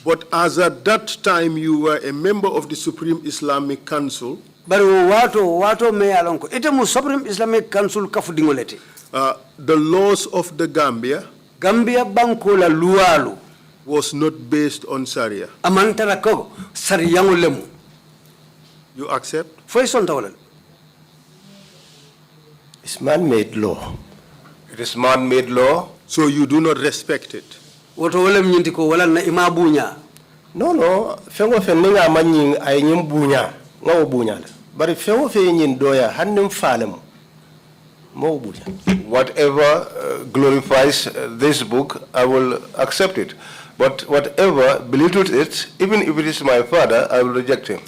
But as at that time you were a member of the Supreme Islamic Council, wato me alonko ite mu Supreme Islamic Council kafu dingolete. The laws of the Gambia banko la lualu was not based on Sharia. Amantara ko sariyango lemu. You accept? It's man-made law. It is man-made law. So you do not respect it. Woto wala mnyinti ko wala na imabunya. No. Fengo fenninga manyin ay nyim bunya. Ngawo bunya. But fengo fe nyin doya hannim falem. Mo bunya. Whatever glorifies this book, I will accept it. But whatever belittles it, even if it is my father, I will reject him.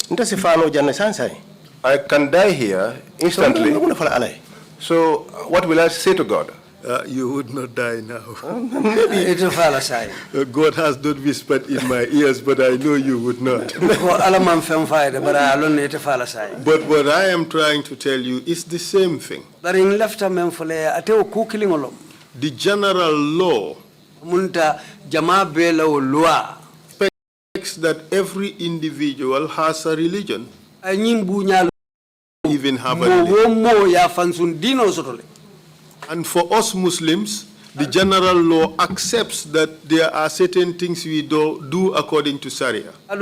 I can die here instantly. So what will I say to God? You would not die now. Maybe. God has not whispered in my ears, but I know you would not. But what I am trying to tell you is the same thing. The general law expects that every individual has a religion. Even have a religion. And for us Muslims, the general law accepts that there are certain things we do according to Sharia. But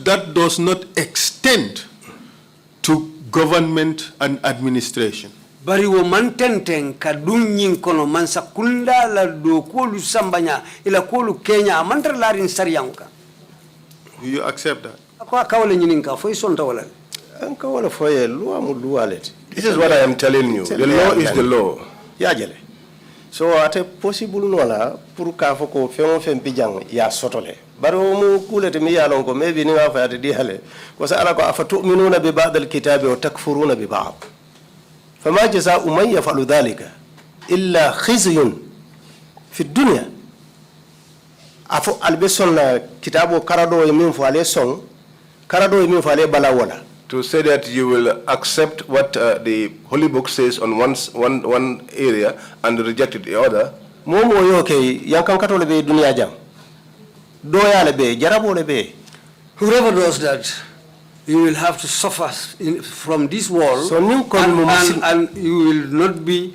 that does not extend to government and administration. Do you accept that? This is what I am telling you. The law is the law. So ate possible nola pour ka foko fengo fen bijang ya sotole. Baro mu kulete mi yalon ko maybe ni ngafa ate di hale. Ko sa ala ko afatu'minuna bi ba'd al-kitabi wa takfuruna bi ba'd. Fama jaza'u man yaf'alu dhalika illa khizyun fi dunya. Afo albeson na kitabo karado yemin fo ale song karado yemin fo ale balawala. To say that you will accept what the Holy Book says on one area and reject it the other. Momo yoke yankan katole be dunia jam. Doya lebe, jarabo lebe. Whoever does that, you will have to suffer from this world, so and you will not be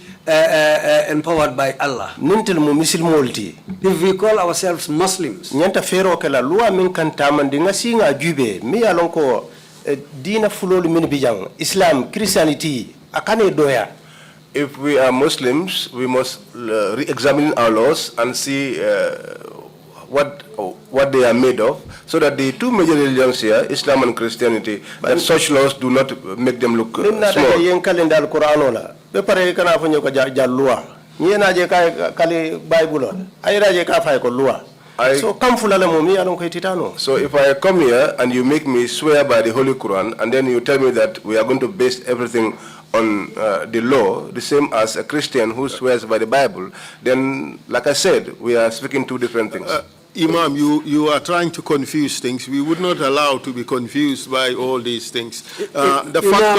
empowered by Allah. If we call ourselves Muslims, nyanta fero kala lua min kan tamandi ngasinga jube mi alonko dina fulolu min bijang Islam Christianity akane doya. If we are Muslims, we must re-examine our laws and see what they are made of, so that the two major religions here, Islam and Christianity, that such laws do not make them look small. So if I come here and you make me swear by the Holy Quran, and then you tell me that we are going to base everything on the law, the same as a Christian who swears by the Bible, then, like I said, we are speaking two different things. Imam, you are trying to confuse things. We would not allow to be confused by all these things. The fact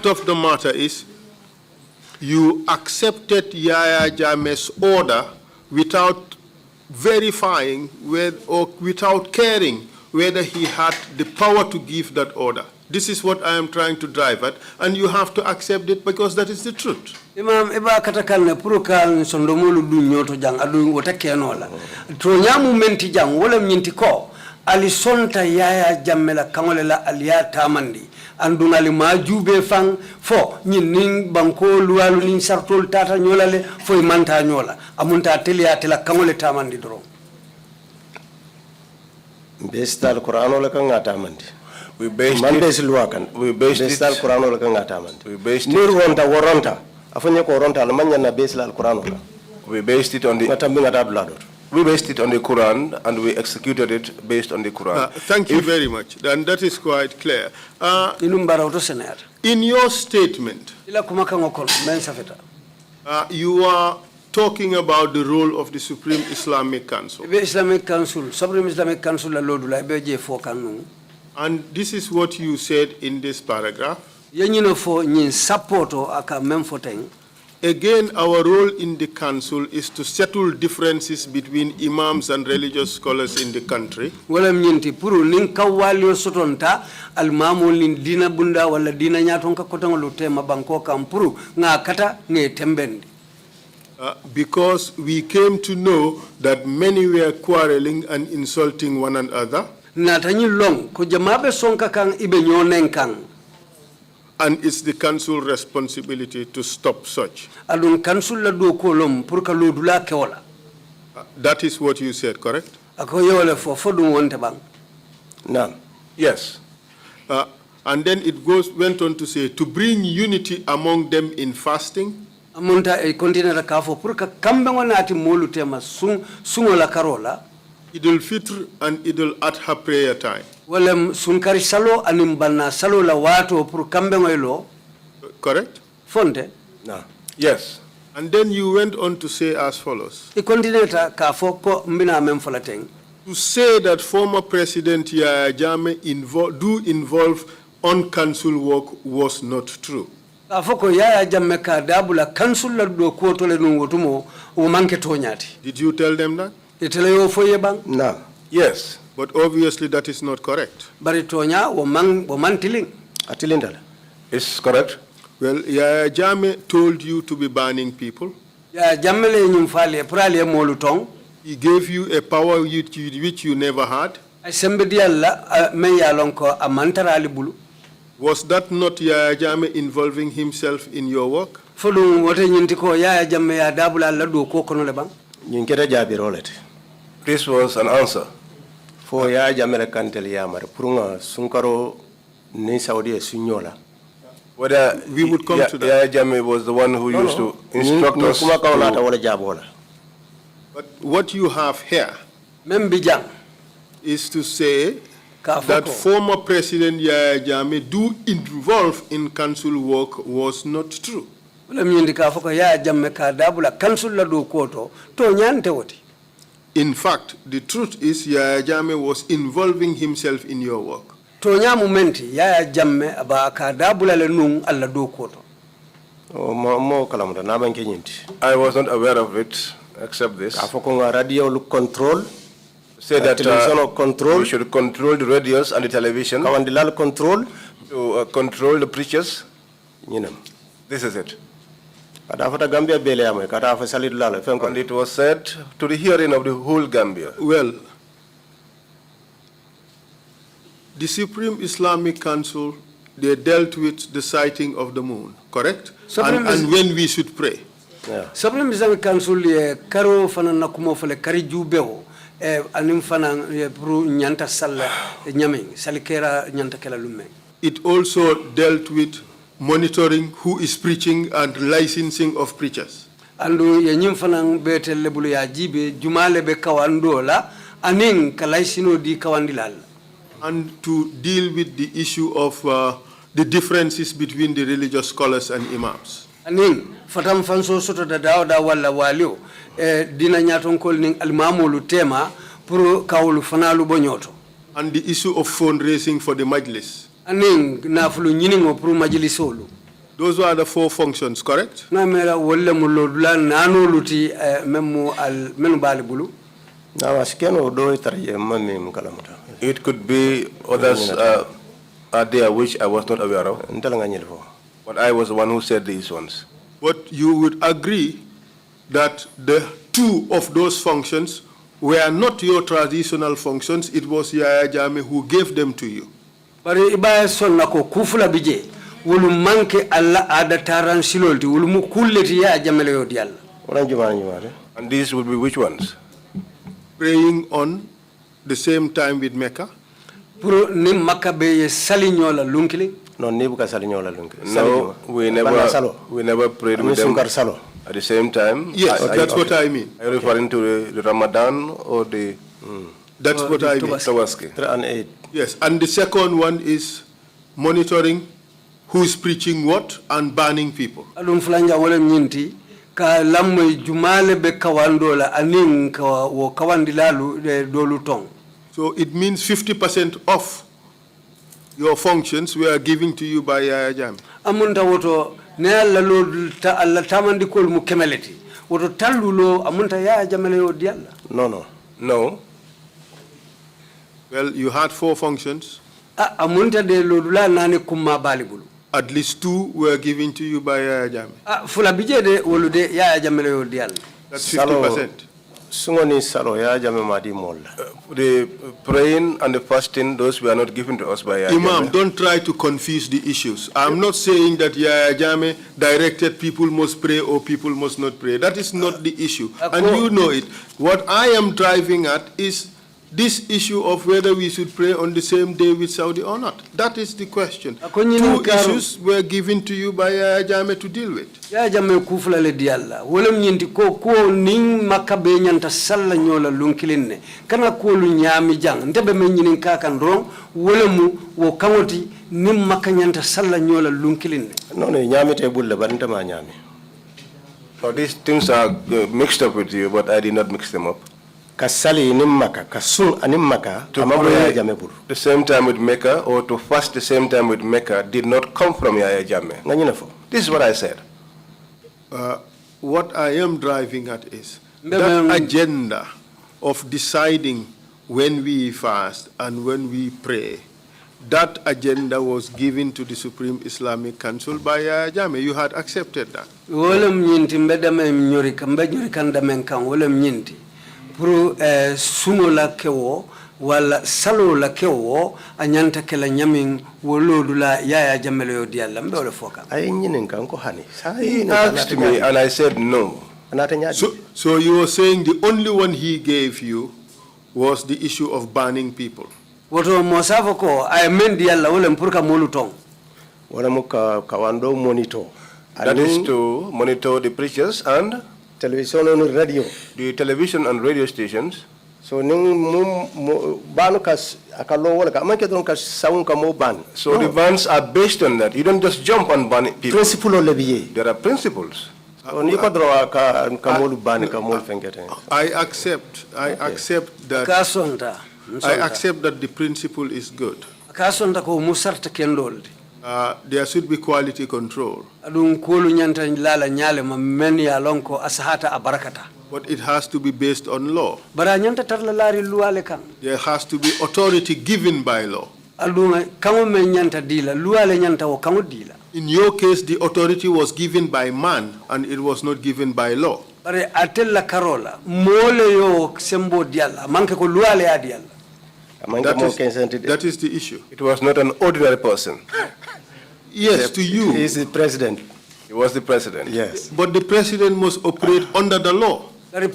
of the matter is, you accepted Yahya Jammeh's order without verifying or without caring whether he had the power to give that order. This is what I am trying to drive at, and you have to accept it because that is the truth. Imam eba katakal ne purukal sondomolu du nyoto jang adu wote kenola. To nyamu menti jang wala mnyinti ko alisonta Yahya Jammeh la kangole la aliya tamandi. Andunga li majube fang fo nyin banko lualu nin sartol tata nyola le fo imanta nyola. Amunta atelia tela kangole tamandi dro. Based al Qur'an la kanga tamandi. We based it. We based it. We based it. We based it on the. We based it on the Quran, and we executed it based on the Quran. Thank you very much. And that is quite clear. In your statement, you are talking about the role of the Supreme Islamic Council. Supreme Islamic Council and this is what you said in this paragraph. Again, our role in the council is to settle differences between imams and religious scholars in the country. Because we came to know that many were quarreling and insulting one another. And it's the council's responsibility to stop such. That is what you said, correct? No. Yes. And then it went on to say, to bring unity among them in fasting. Idul Fitr and Idul Adha prayer time. Correct? No. Yes. And then you went on to say as follows. To say that former President Yahya Jammeh involve on-council work was not true. Did you tell them that? No. Yes. But obviously that is not correct. It's correct. Well, Yahya Jammeh told you to be banning people. He gave you a power which you never had. Was that not Yahya Jammeh involving himself in your work? This was an answer. For Yahya Jammeh kantel yamar purunga sunkaro ni Saudi sunyola. Whether we would come to that. Yaya Jammeh was the one who used to instruct us. But what you have here is to say that former President Yaya Jammeh do involve in council work was not true. In fact, the truth is Yaya Jammeh was involving himself in your work. I was not aware of it, except this. Say that we should control the radios and the television. To control the preachers. This is it. And it was said to the hearing of the whole Gambia. Well, the Supreme Islamic Council, they dealt with the sighting of the moon, correct? And when we should pray. Supreme Islamic Council karo fana nakumo fale kari jubeo anim fana pru nyanta sala nyame salikera nyanta kala lume. It also dealt with monitoring who is preaching and licensing of preachers. Andu ye nyim fana bete lebulu ya jibe jumale be kawando la anin kalaisino di kawandilal. And to deal with the issue of the differences between the religious scholars and imams. Anin fatam fanso soto da dawda wala walio dina nyaton kol ning almamulu tema pour kawlu fanalu bonyoto. And the issue of fundraising for the majlis. Anin nafulu nyiningo pour majlisolu. Those were the 4 functions, correct? Na mera wolle mulodula nano luti memu al menu balibulu. It could be others are there which I was not aware of. But I was the one who said these ones. But you would agree that the 2 of those functions were not your traditional functions. It was Yaya Jammeh who gave them to you. But iba sonna ko kufula bije wulu manke alla ada taran silolti wulu mu kulleti Yaya Jammeh yo dialla. And these would be which ones? Praying on the same time with Mecca? Pro ni Mecca be salinyola lunkili? No, we never prayed with them at the same time. Yes, that's what I mean. Are you referring to the Ramadan or the... That's what I mean. Yes, and the second one is monitoring who is preaching what and banning people. Ka lamme jumale be kawandola anin ka wo kawandilalu dolu tong. So it means 50% of your functions were given to you by Yaya Jammeh. Amunta woto ne alla lo ta alla tamandi kol mu kemeleti. Woto tallulo amunta Yaya Jammeh yo dialla. No. Well, you had 4 functions. Amunta de lodula nane kumma balibulu. At least 2 were given to you by Yaya Jammeh. Fula bije de wolude Yaya Jammeh yo dialla. That's 50%. The praying and the fasting, those were not given to us by Yaya Imam, Jammeh. don't try to confuse the issues. I'm not saying that Yaya Jammeh directed people must pray or people must not pray. That is not the issue. And you know it. What I am driving at is this issue of whether we should pray on the same day with Saudi or not. That is the question. 2 issues were given to you by Yaya Jammeh to deal with. Yaya Jammeh kufula le dialla. Wolem nyinti ko ning makabe nyanta salla nyola lunkilinne. Kana ko lu nyami jang. Ndebe men nyinin kakan rong wolemu wo kamoti nim makanyanta salla nyola lunkilinne. No, nyami te bulle barinte ma nyami. So these things are mixed up with you, but I did not mix them up. Kasali nimmaka kasun animaka to pray the same time with Mecca or to fast the same time with Mecca did not come from Yaya Jammeh. This is what I said. What I am driving at is that agenda of deciding when we fast and when we pray. That agenda was given to the Supreme Islamic Council by Yaya Jammeh. You had accepted that. Wolem nyinti mbedame mnyori kanda menkan wolem nyinti. Pro sumo la kewo wala salo la kewo anyanta kala nyamin wolodula Yaya Jammeh yo dialla mbe wala foka. He asked me and I said no. So you were saying the only one he gave you was the issue of banning people. Woto mosafo ko ay men dialla wala mpurka molu tong. Kawando monitor. That is to monitor the preachers and television and radio. The television and radio stations. So So the bans are based on that. You don't just jump on ban people. There are principles. I accept that the principle is good. There should be quality control. But it has to be based on law. There has to be authority given by law. In your case, the authority was given by man and it was not given by law. That is the issue. It was not an ordinary person. Yes, to you. He is the president. He was the president. Yes. But the president must operate under the law. That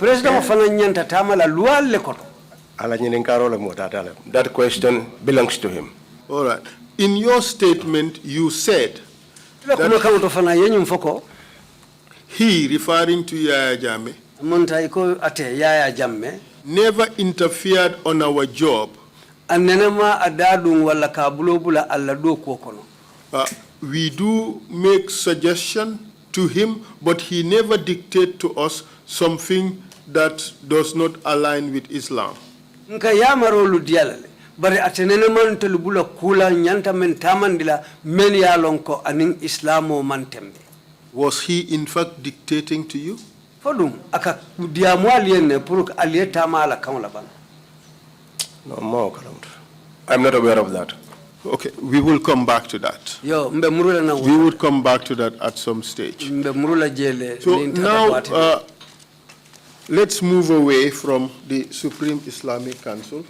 question belongs to him. All right. In your statement, you said that he, referring to Yaya Jammeh, never interfered on our job. We do make suggestion to him, but he never dictated to us something that does not align with Islam. Was he in fact dictating to you? No more. I'm not aware of that. Okay, we will come back to that. We will come back to that at some stage. So now, let's move away from the Supreme Islamic Council.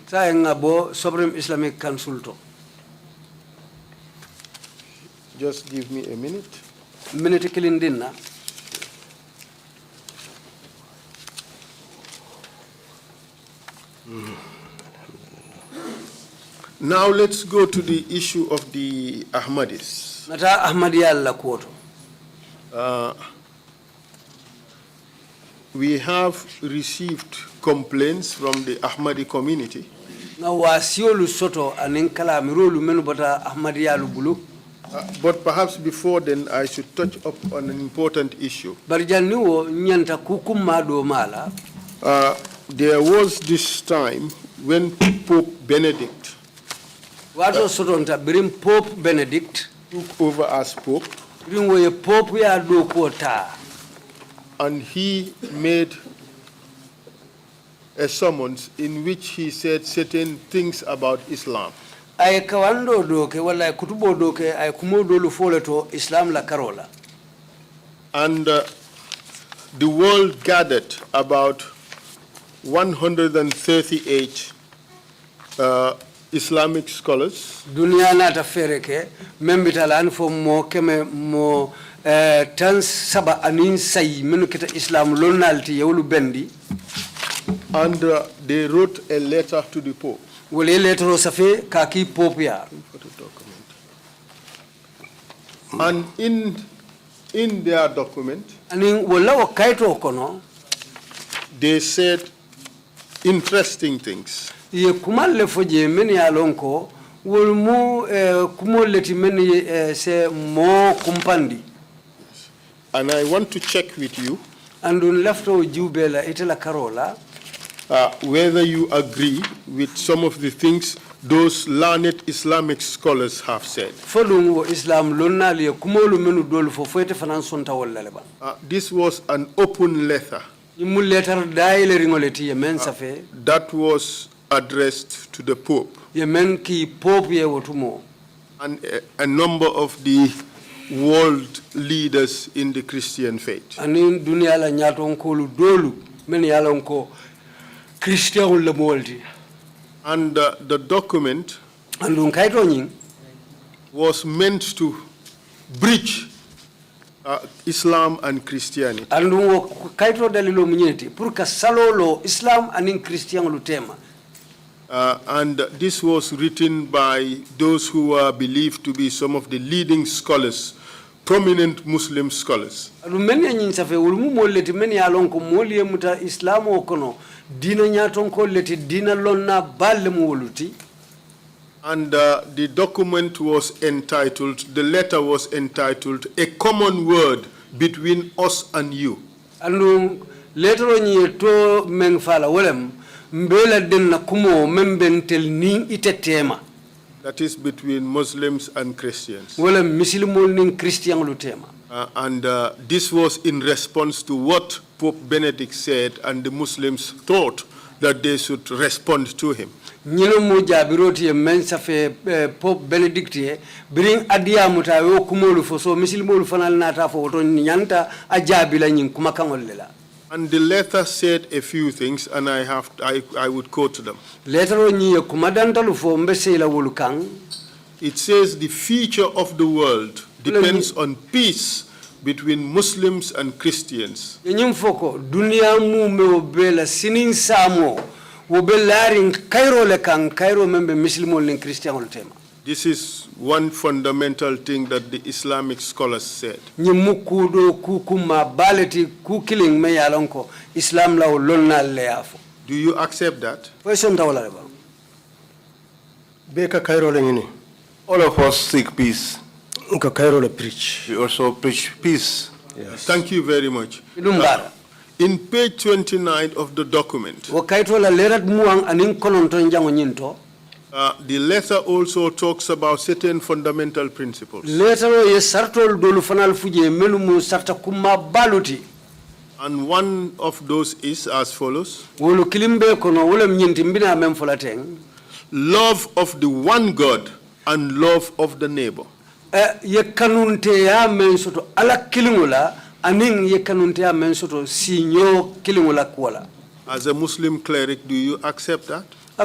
Just give me a minute. Now let's go to the issue of the Ahmadis. We have received complaints from the Ahmadi community but perhaps before then I should touch up on an important issue. There was this time when Pope Benedict took over as Pope, and he made a summons in which he said certain things about Islam. And the world gathered about 138 Islamic scholars. And they wrote a letter to the Pope. And in their document, they said interesting things. And I want to check with you whether you agree with some of the things those learned Islamic scholars have said. This was an open letter that was addressed to the Pope and a number of the world leaders in the Christian faith. And the document was meant to bridge Islam and Christianity. And this was written by those who are believed to be some of the leading scholars, prominent Muslim scholars. And the document was entitled, the letter was entitled, A Common Word Between Us and You. And letter to mengfala wolem mbela den na kumo membentel ning itetema. That is between Muslims and Christians. Wolem muslimol ning Christian lutema. And this was in response to what Pope Benedict said, and the Muslims thought that they should respond to him. Nyino mo jabiroti men safe Pope Benedict bring adia mutawo kumolu foso muslimol fanal nata fo to nyanta ajabila nyin kuma kangolela. And the letter said a few things, and I would quote them. It says the future of the world depends on peace between Muslims and Christians. This is one fundamental thing that the Islamic scholars said. Do you accept that? All of us seek peace. We also preach peace. Yes. Thank you very much. In page 29 of the document, the letter also talks about certain fundamental principles. And one of those is as follows: love of the one God and love of the neighbor. As a Muslim cleric, do you accept that? So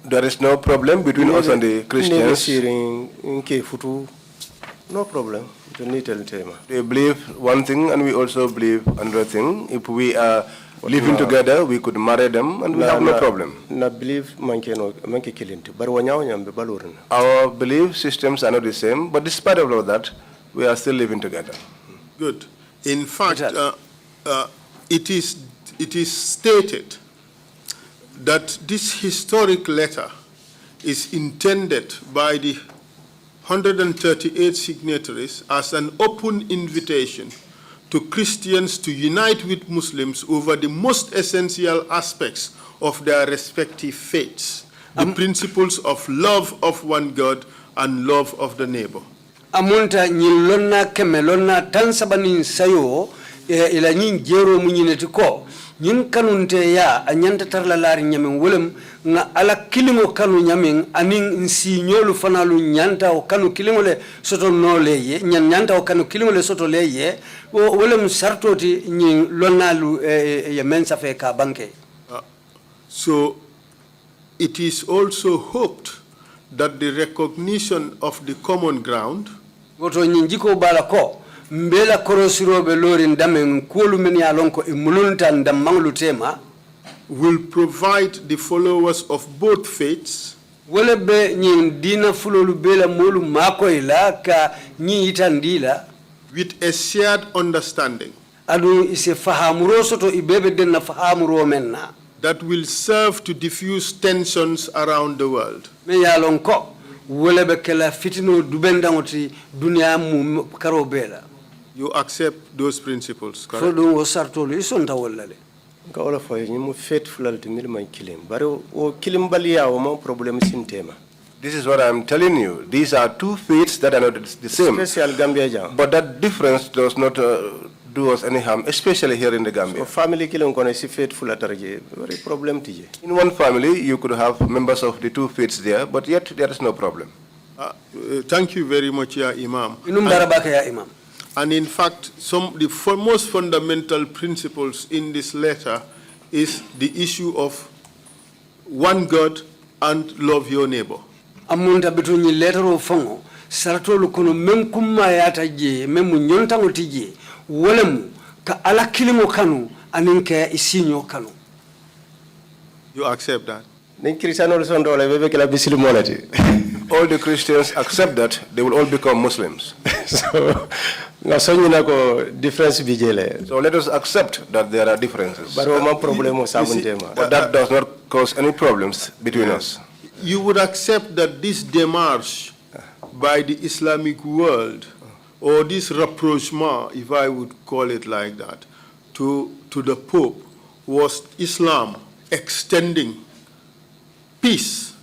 there is no problem between us and the Christians. No problem. They believe one thing and we also believe another thing. If we are living together, we could marry them and we have no problem. Our belief systems are not the same, but despite all of that, we are still living together. Good. In fact, it is stated that this historic letter is intended by the 138 signatories as an open invitation to Christians to unite with Muslims over the most essential aspects of their respective faiths, the principles of love of one God and love of the neighbor. Amunta nyilonna kemelonna tansabanin sayo ila nyin jero munyinetiko nyin kanunte ya anyanta tarla lari nyamin wolem nga ala kilimo kanu nyamin anin nsinyolu fanalu nyanta o kanu kilimo le soto no leye nyanta o kanu kilimo le soto leye wolem sartoti nyin lonalu ya mensa fe ka banke. So it is also hoped that the recognition of the common ground woto nyinjiko balako mbela korosirobe lori ndamen kuolu meni alonko imulunta ndamanglu tema will provide the followers of both faiths welebe nyin dina fulolu bela molu makoila ka nyi itandila with a shared understanding adu ise fahamuro soto ibebe den na fahamuro menna that will serve to diffuse tensions around the world. Me yalonko welebe kala fitino dubendangoti dunia mu karo bela. You accept those principles, correct? So do sartolu isonta wallale. Ka wala fo yimu faithful ultimate man kilim baro o kilim baliya o mo problem sintema. This is what I'm telling you. These are two faiths that are not the same. Special Gambia jam. But that difference does not do us any harm, especially here in the Gambia. So family killing kono si faithful atarje very problem tije. In one family, you could have members of the two faiths there, but yet there is no problem. Thank you very much, Ya Imam. Imam. And in fact, the most fundamental principles in this letter is the issue of one God and love your neighbor. Amunta between letter of fongo saratolu kono men kumma yata je men mu nyontango tije wolemu ka ala kilimo kanu anin ka isinyo kanu. You accept that? All the Christians accept that they will all become Muslims. So let us accept that there are differences. But that does not cause any problems between us. You would accept that this démarche by the Islamic world, or this rapprochement, if I would call it like that, to the Pope, was Islam extending peace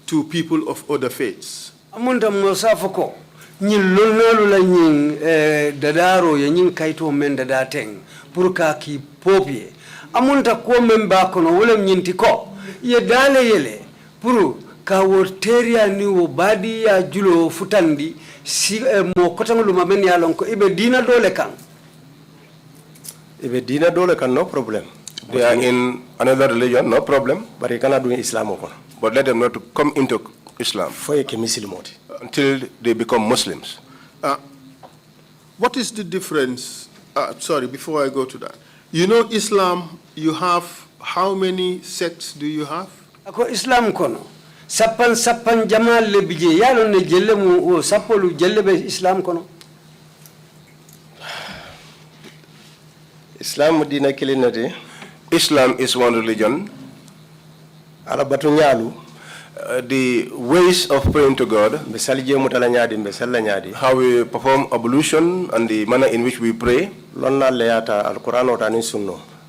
to people of other faiths? Amunda mosafoko ñin lololu la ñin dadaro ya ñin kayto men dadateng pour ka ki popie amunta ko men ba kono wala ñinti ko ye dale yele pour ka worteria ni wo badi ya julo futandi si mo kotangulu mamen ya lon ko ibe dina dole kan no problem. They are in another religion, no problem, but they cannot do Islam. But let them not come into Islam until they become Muslims. What is the difference? Sorry, before I go to that. You know Islam, you have, how many sects do you have? Ako Islam kono. Sappan jamal le bije yalo ne jelle mu o sapolu jelle be Islam kono. Islam dina kilinati. Islam is one religion. The ways of praying to God, how we perform ablution and the manner in which we pray,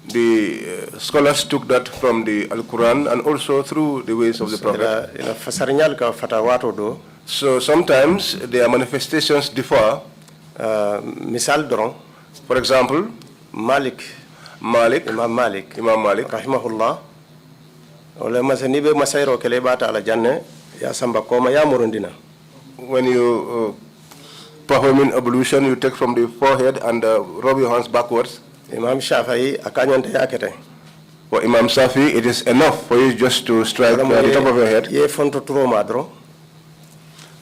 the scholars took that from the Al-Quran and also through the ways of the Prophet. So sometimes their manifestations differ. For example, Imam Malik, rahimahullah. When you perform ablution, you take from the forehead and rub your hands backwards. Imam Shafi'i, for Imam Shafi'i, it is enough for you just to strike the top of your head.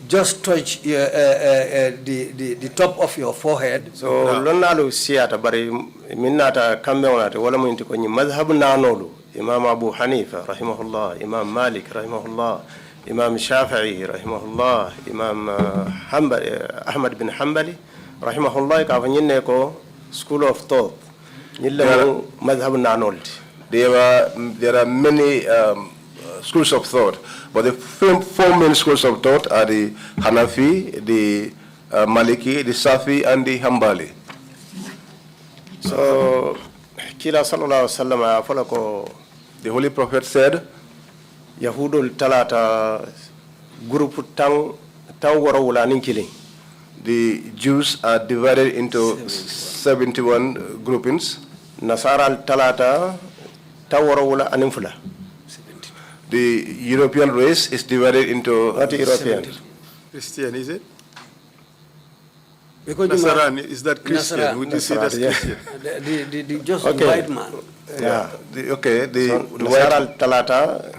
Just touch the top of your forehead. So, Lonalu Siata, Bari Minata Kambeonate, Walamunti, Madhab Nanolu, Imam Abu Hanifa, Rahimahullah, Imam Malik, Rahimahullah, Imam Shafi'i, Rahimahullah, Imam Ahmad bin Hanbali, Rahimahullah, Kavanyinego, School of Thought, Madhab Nanolti. There are many schools of thought, but the four main schools of thought are the Hanafi, the Maliki, the Safi, and the Hanbali. So, Kila sallallahu alaihi wasallam, the Holy Prophet said, Yahudul talata group tang warawula ninkili. The Jews are divided into 71 groupings. Nasara talata tawarawula aninfula. The European race is divided into what European? Christian, is it? Nasaran, is that Christian? Nasaran. Would you say that's Christian? The just white man. Yeah. The white talata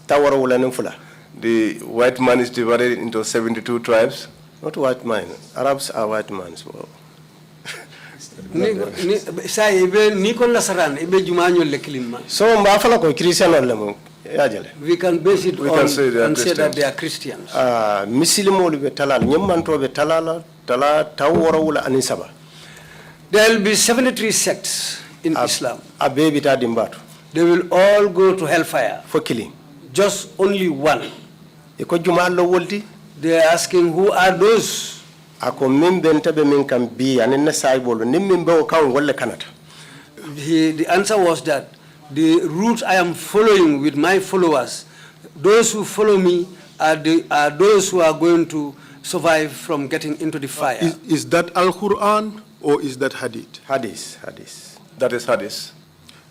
tawarawula. The white man is divided into 72 tribes. Not white man. Arabs are white men. So. So we can base it on and say that they are Christians. There will be 73 sects in Islam. They will all go to hellfire for killing. Just only one. They are asking, who are those? The answer was that the route I am following with my followers, those who follow me are those who are going to survive from getting into the fire. Is that Al-Quran or is that Hadith? Hadith. That is Hadith.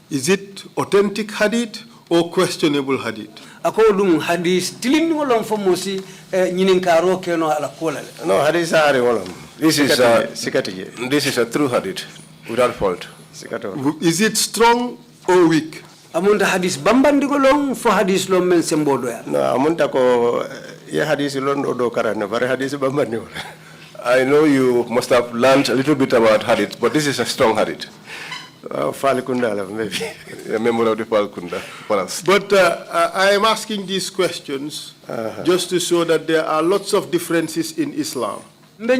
Is it authentic Hadith or questionable Hadith? According Hadith, no Hadith this is a true Hadith without fault. Is it strong or weak? Amunta hadith bambandigolong for hadith lo men sembodo ya. No, amunta ko I know you must have learned a little bit about hadith, but this is a strong hadith. Maybe a member of the Falkunda. But I am asking these questions just to show that there are lots of differences in Islam. But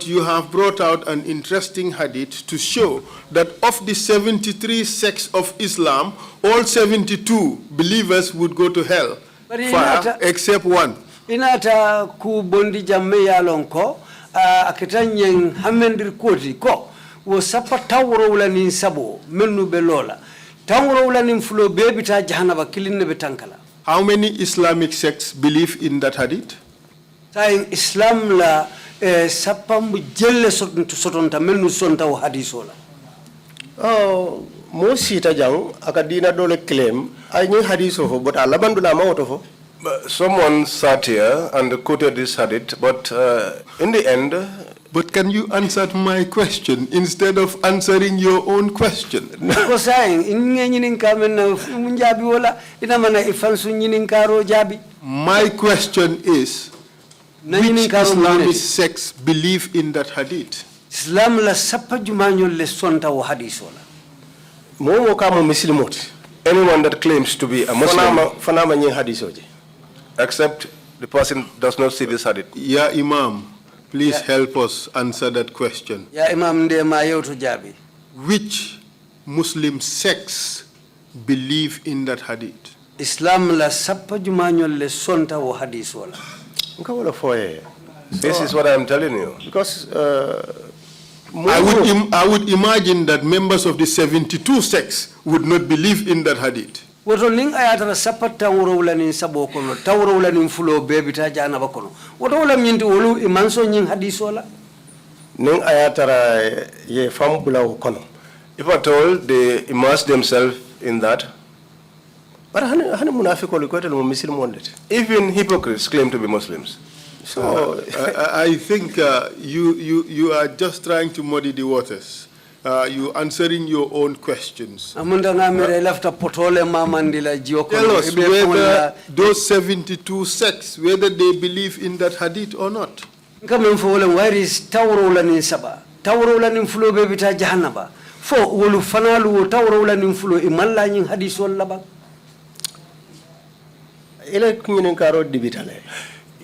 you have brought out an interesting hadith to show that of the 73 sects of Islam, all 72 believers would go to hell, fire, except one. Inata ku bondi jamme ya lonko akitanyeng hamendir koti ko wo sapa tawro wala nin sabo mennu be lola tawro wala nin fulo bebi ta jahannaba kilinne be tankala. How many Islamic sects believe in that hadith? Saying Islam la sapam jelle sotonta mennu sonta o hadisola. Oh, Mosita jang akadina dole claim ay ni hadiso fo but alabandula mawoto fo. Someone sat here and quoted this hadith, but in the end... But can you answer my question instead of answering your own question? My question is, which Islamic sects believe in that hadith? Islam la sapa jumanyo le sonta wa hadisola. Momo kama muslimoti. Anyone that claims to be a Muslim, fanama nyi hadisoji. Except the person does not see this hadith. Ya Imam, please help us answer that question. Ya Imam de mayoto jabi. Which Muslim sects believe in that hadith? Islam la sapa jumanyo le sonta wa hadith wala. This is what I am telling you. Because I would imagine that members of the 72 sects would not believe in that hadith. Woto ning ayatara sapata wala nin sabo kono tawro wala nin fulo bebita jana bakono woto wala nyinti wolu imanso nyin hadisola ning ayatara ye fambula kono. If at all they immerse themselves in that, but even hypocrites claim to be Muslims. So I think you are just trying to muddy the waters. You answering your own questions. Tell us whether those 72 sects, whether they believe in that hadith or not. Where is Tawrola nin Saba? Tawrola nin Fulo bebita Jahannaba. For Wolu Fanalu, Tawrola nin Fulo, Imala nin Hadisol Laba.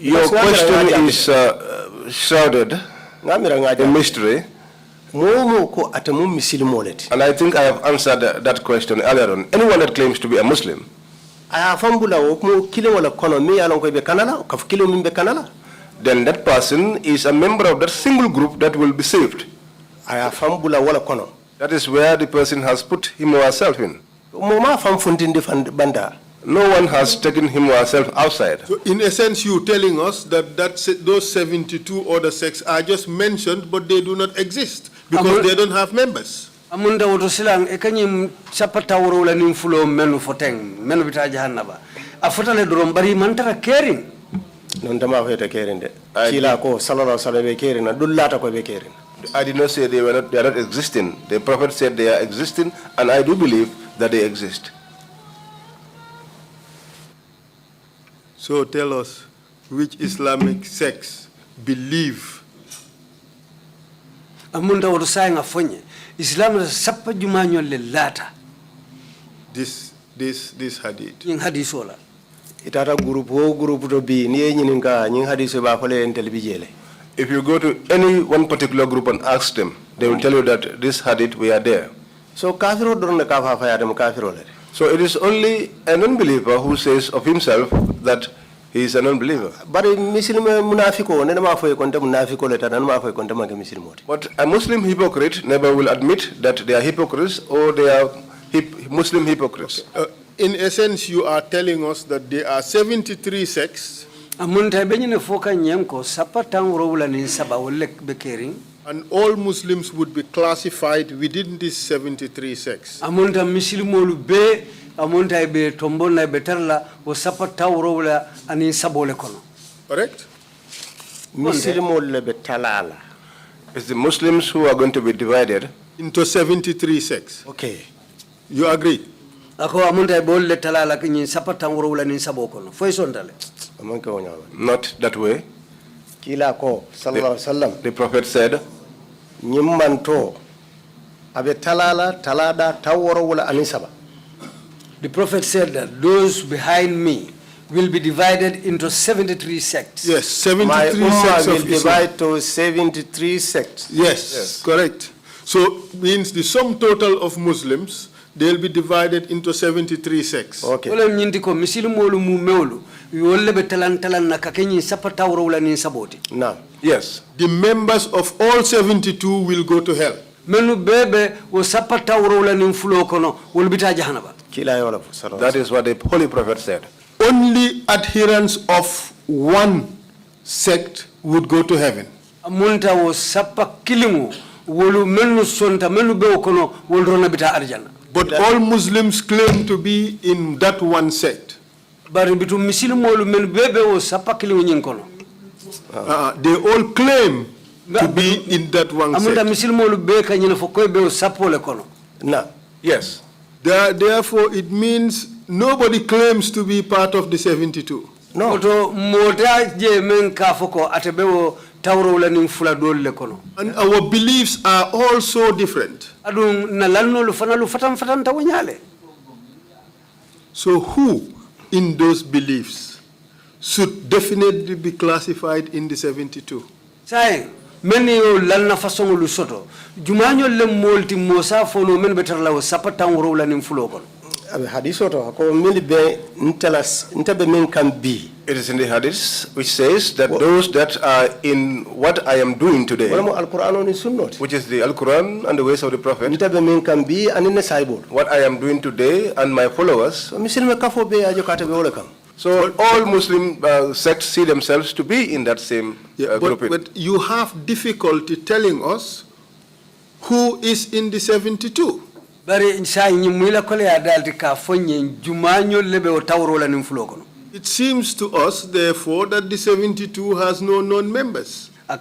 Your question is shrouded in mystery. And I think I have answered that question earlier on. Anyone that claims to be a Muslim, then that person is a member of that single group that will be saved. That is where the person has put him or herself in. No one has taken him or herself outside. So in essence, you telling us that those 72 other sects are just mentioned, but they do not exist because they don't have members. Amunda woto silang ekanyim sapata wala nim fulo menu foteng menu bita jahannaba afota le dorom bari mantara caring non dama fete caring de kila ko sallallahu alaihi wasallam be caring na dullata ko be caring. I did not say they are not existing. The prophet said they are existing, and I do believe that they exist. So tell us which Islamic sects believe. Amunda woto sayanga fonye Islam sappa jumanyo le lata this hadith. Yin hadisola. Itata group to be ni nyininga nyin hadiso ba fale entel bijele. If you go to any one particular group and ask them, they will tell you that this hadith we are there. So kafiro don ka fa ya dem kafiro le. So it is only an unbeliever who says of himself that he is an unbeliever. But a Muslim hypocrite never will admit that they are hypocrites or they are Muslim hypocrites. In essence, you are telling us that there are 73 sects. And all Muslims would be classified within these 73 sects. Correct? It's the Muslims who are going to be divided into 73 sects. Okay. You agree? ako amunta bolle talala kinyi sapata ngoro wala nin saboko no foi sondale not that way. Kila ko sallallahu alaihi wasallam. The Prophet said, nyimmanto abe talala talada taworo wala anisaba. The Prophet said that those behind me will be divided into 73 sects. Yes, 73 My sects will of divide to 73 sects. Yes, correct. So means the sum total of Muslims, they'll be divided into 73 sects. Okay. Wala nyindi ko misilimolu mu mewlu yolle be talan na kakenyi sapata woro wala nin saboti. Now, yes, the members of all 72 will go to hell. Menu bebe wo sapata woro wala nin fulo kono wol bita jahannaba. That is what the Holy Prophet said. Only adherents of one sect would go to heaven. Amunta wo sappa kilimu wolu menu sonta menu be kono wol rona bita arjana. But all Muslims claim to be in that one sect. Bari bitu misilimolu menu bebe wo sappa kilimu nyin kono. They all claim to be in that one Amunta sect. misilimolu be kanyina fokoy be wo sapole kono. No. Yes. Therefore, it means nobody claims to be part of the 72. No. And our beliefs are also different. So who in those beliefs should definitely be classified in the 72? Many yo lanna façon lu soto jumaño le molti mosa fono men betarla o sapata ngoro la nim fulo kon abi hadiso to ko mili be ntalas ntabe men can be. It is in the hadith which says that those that are in what I am doing today, which is the Al-Quran and the ways of the Prophet, what I am doing today and my followers, so all Muslim sects see themselves to be in that same grouping. But you have difficulty telling us who is in the 72. It seems to us, therefore, that the 72 has no known members. There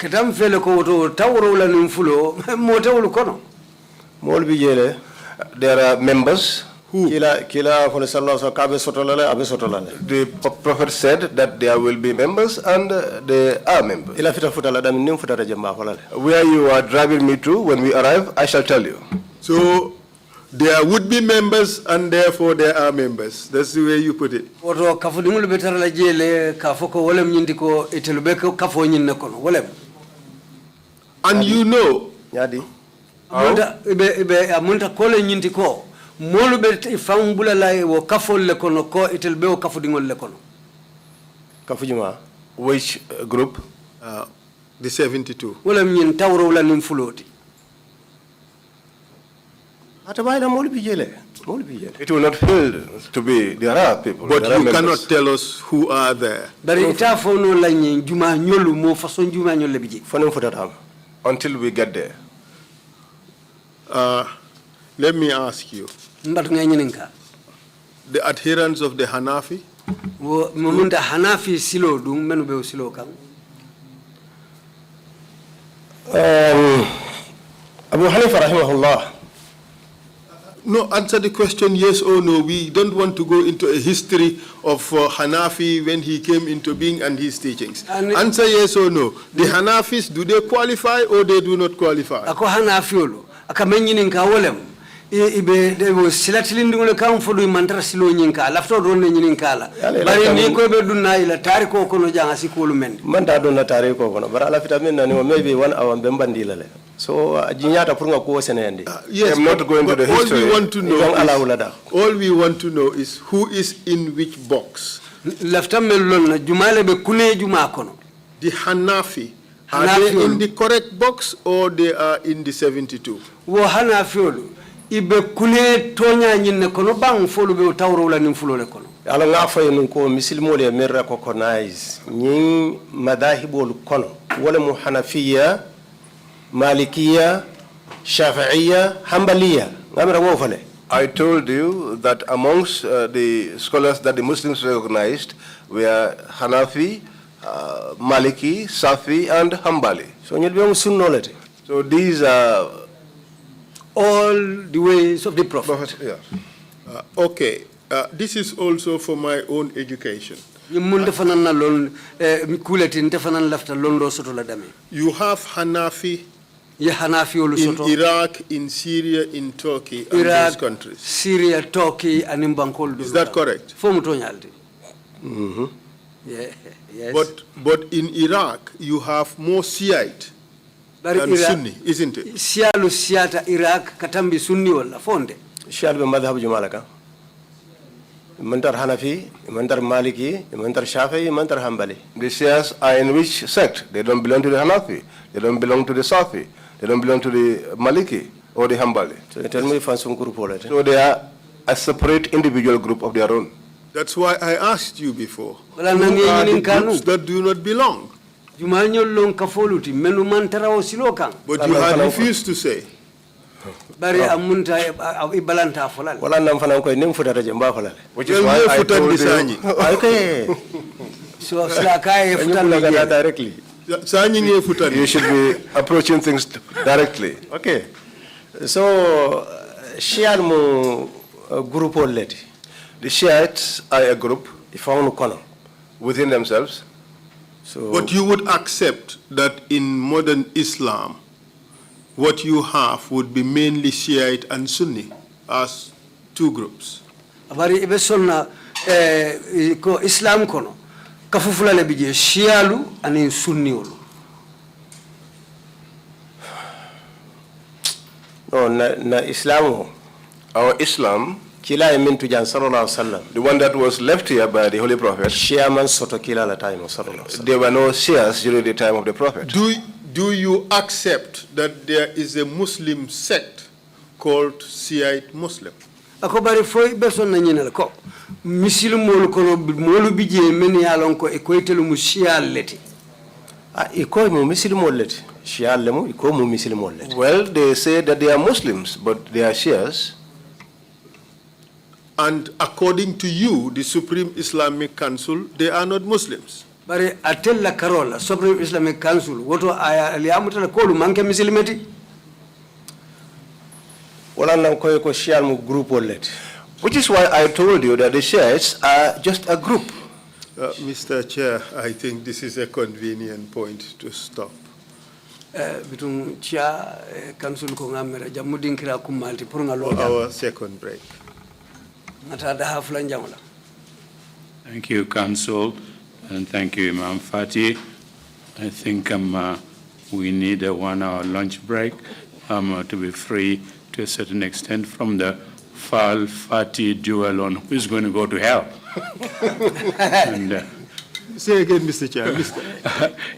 are members. Who? The Prophet said that there will be members and there are members. Where you are driving me to when we arrive, I shall tell you. So there would be members and therefore there are members. That's the way you put it. And you know, which group? The 72. It will not fail to be, there are people. But you cannot tell us who are there. Until we get there. Let me ask you. The adherents of the Hanafi? Abu Hanifa rahimahullah. No, answer the question yes or no. We don't want to go into a history of Hanafi when he came into being and his teachings. Answer yes or no. The Hanafis, do they qualify or they do not qualify? Ako Hanafiolo, akamenyi ninka wolem. Ibe dewo silatilindi ngole kam fodu mantara silo nyinka lafto ronne nyinkala bari ni ko be dunna ila tariko kono janga sikolu men man da donna tariko kono bara ala fita men nani o maybe 1 hour be bandila le so jinyata pour nga ko senende. Yes, I'm not going to the history. All we want to know is who is in which box. Lafta melon na jumale be kune juma kono. The Hanafi, are they in the correct box or they are in the 72? Wo Hanafiolo ibe kune tonya nyinne kono bang folu be tawro la nim fulole kono ala nga fay nun ko misilmo le mer recognize nyin madahibul kono wala mu hanafiya malikiya shafi'iyya hanbaliya ngamra wo fale. I told you that amongst the scholars that the Muslims recognized were Hanafi, Maliki, Safi, and Hanbali. So these are all the ways of the Prophet. Yeah. Okay, this is also for my own education. You have Hanafi in Iraq, in Syria, in Turkey, and those countries. Syria, Turkey, and in Bankol. Is that correct? Yeah, yes. But in Iraq, you have more Shiite than Sunni, isn't it? Shialu Shiata Iraq Katambi Sunni wala fonde. Shialu madhab jumalaka. Mantar Hanafi, Mantar Maliki, Mantar Shafi'i, Mantar Hanbali. The Shias are in which sect? They don't belong to the Hanafi. They don't belong to the Safi. They don't belong to the Maliki or the Hanbali. So tell me if I'm some group. So they are a separate individual group of their own. That's why I asked you before. Who are the groups that do not belong? But you had refused to say. Which is why I told you. Okay. So directly. You should be approaching things directly. Okay. So Shia mu group already. The Shiites are a group within themselves. So, but you would accept that in modern Islam, what you have would be mainly Shiite and Sunni as two groups. Abari ibesonna ko Islam kono kafufula lebije Shialu and Sunniolu. No, na Islamu. Our Islam, the one that was left here by the Holy Prophet, there were no Shias during the time of the Prophet. Do you accept that there is a Muslim sect called Shiite Muslim? Akobari foi beson na nyina ko misil mol ko molu bije men yalon ko e koytelu mu Shial leti iko mu misil mol leti Shial lemu iko mu misil mol leti. Well, they say that they are Muslims, but they are Shias. And according to you, the Supreme Islamic Council, they are not Muslims. Bare atella karola Supreme Islamic Council woto aya liamutala kolu manke muslimeti. Which is why I told you that the Shiites are just a group. Mr. Chair, I think this is a convenient point to stop. Bitung Chair Council ko ngamera jamudin kira kumalti pour nga for our second break. Thank you, Council, and thank you, Imam Fati. I think we need a 1-hour lunch break to be free to a certain extent from the Fati duel on who is going to go to hell. And, say again, Mr. Chair.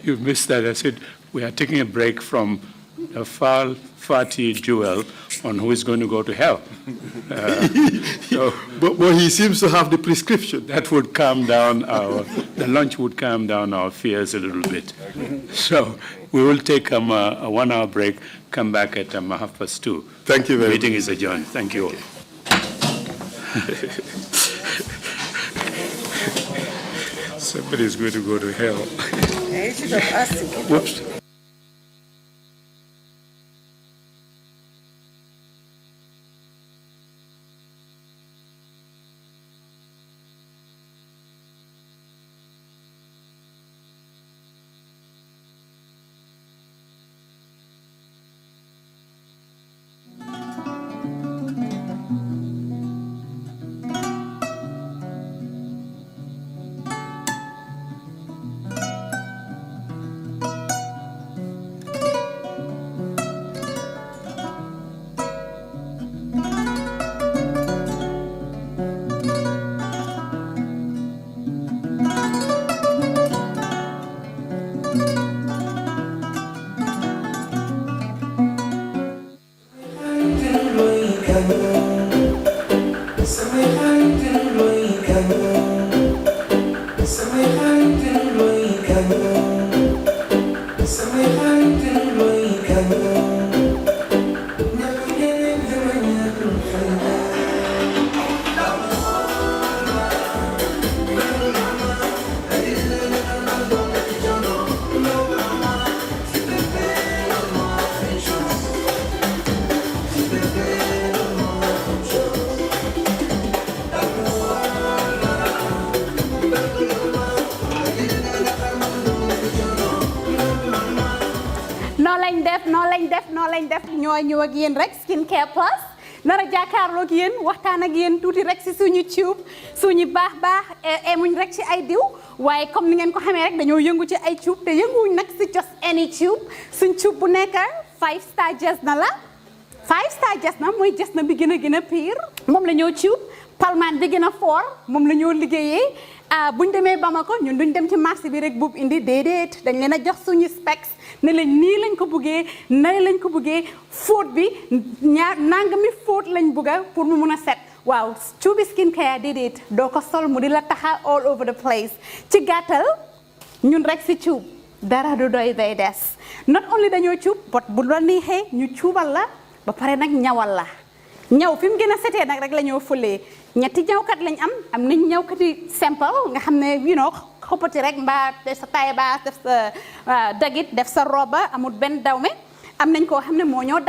You missed that. I said we are taking a break from the Fati duel on who is going to go to hell. But he seems to have the prescription. That would calm down the lunch would calm down our fears a little bit. So we will take a 1-hour break, come back at 2:30. Thank you very much. Meeting is adjourned. Thank you all. Somebody is going to go to hell. Whoops. def noonu lañ def ñoo ñëw ak yéen rek Skin Care Plus nar a jàkkaarloo ak yéen waxtaan ak yéen tuuti rek si suñu tube suñu baax emuñ rek ci ay diw waaye comme ni ngeen ko xamee rek dañoo yëngu ci ay tube te yënguwuñ nag si just any tube suñ tube bu nekk 5 star jesna la 5 star jesna mooy jesna bi gën a pire moom la ñoo tube palmaan bi gën a fort moom la ñoo liggéeyee buñ demee Bamako ñun duñ dem ci marché bi rek buub indi déedéet dañ leen a jox suñu specs ne leen nii lañ ko buggee nale lañ ko buggee fóot bi nangami fóot lañ bugga pour mu mun a set waaw cuubi Skin Care déedéet doo ko sol mu di la taxa all over the place ci gàttal ñun rek si cuub dara du doy day des not only dañoo cuub but bu la neexee ñu cuubal la ba pare nag ñawal la ñaw fi mu gën a setee nag rek la ñoo fulee ñetti ñawkat lañ am nañ ñawkati simple nga xam ne xoppati rek mbaa def sa taille basse def sa dagit def sa roba amul benn dawme am nañ koo xam ne moo ñoo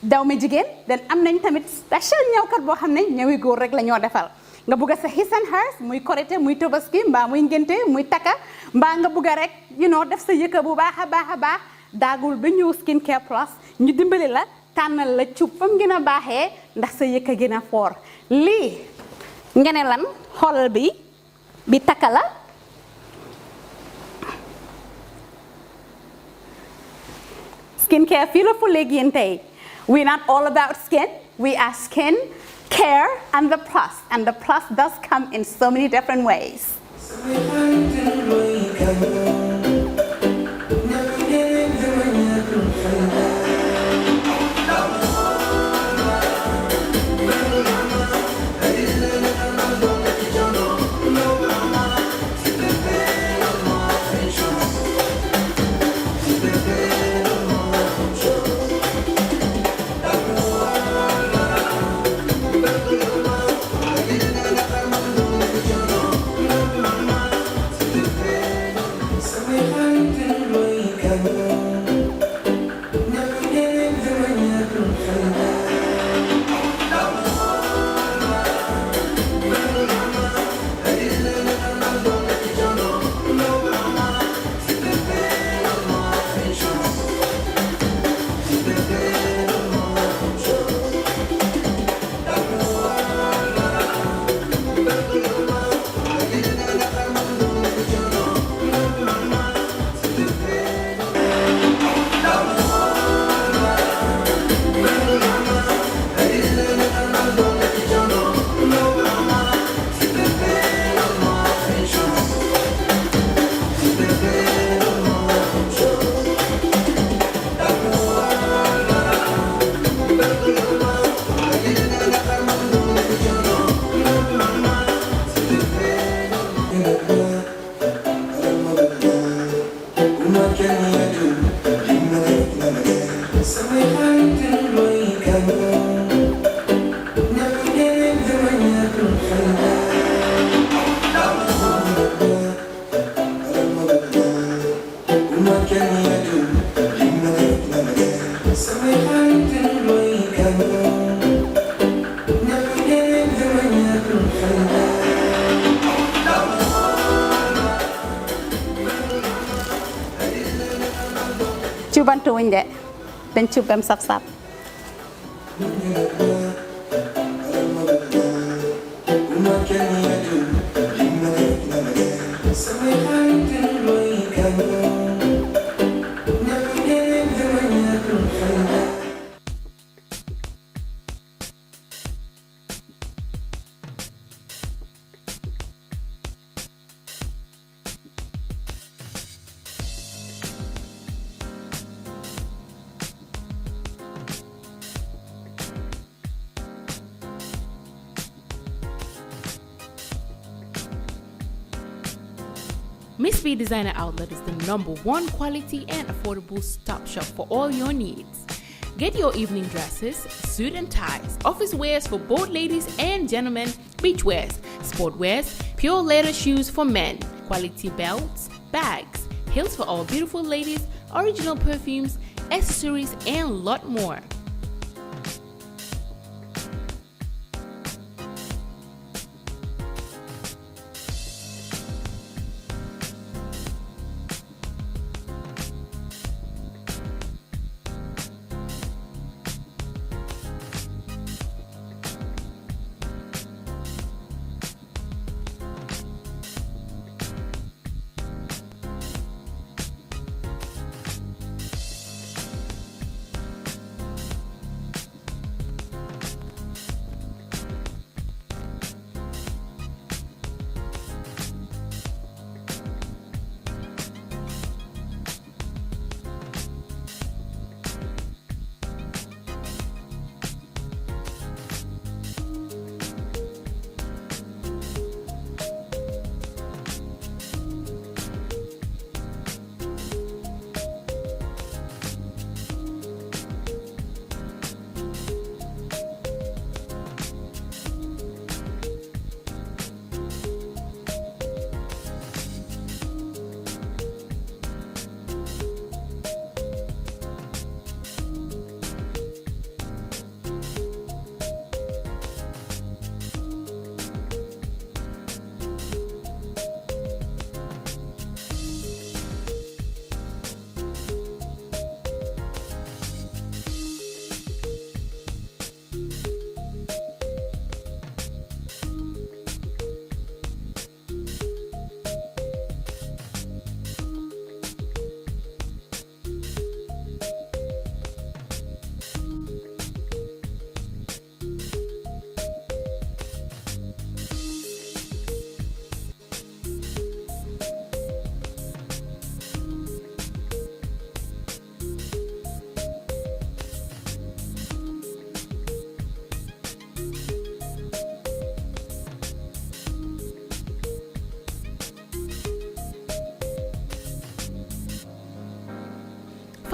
dawme jigéen den am nañ tamit special ñawkat boo xam ne ñawi góor rek la ñoo defal nga bugg sa his and hers muy korité muy tabaski mbaa muy ngénte muy takka mbaa nga bugg rek def sa yëkka bu baax a baax daagul ba ñëw Skin Care Plus ñu dimbali la tànnal la cub fa mu gën a baaxee ndax sa yëkka gën a foor lii nga ne lan xoolal bi takka la Skin Care fii la fu léegi yéen tey we're not all about skin we are skin care and the plus does come in so many different ways. cubantu wuñ de dañ cub bam saf-saf Miss B Designer Outlet is the #1 quality and affordable stop shop for all your needs. Get your evening dresses, suit and ties, office wears for both ladies and gentlemen, beach wears, sport wears, pure leather shoes for men, quality belts, bags, heels for all beautiful ladies, original perfumes, accessories, and a lot more.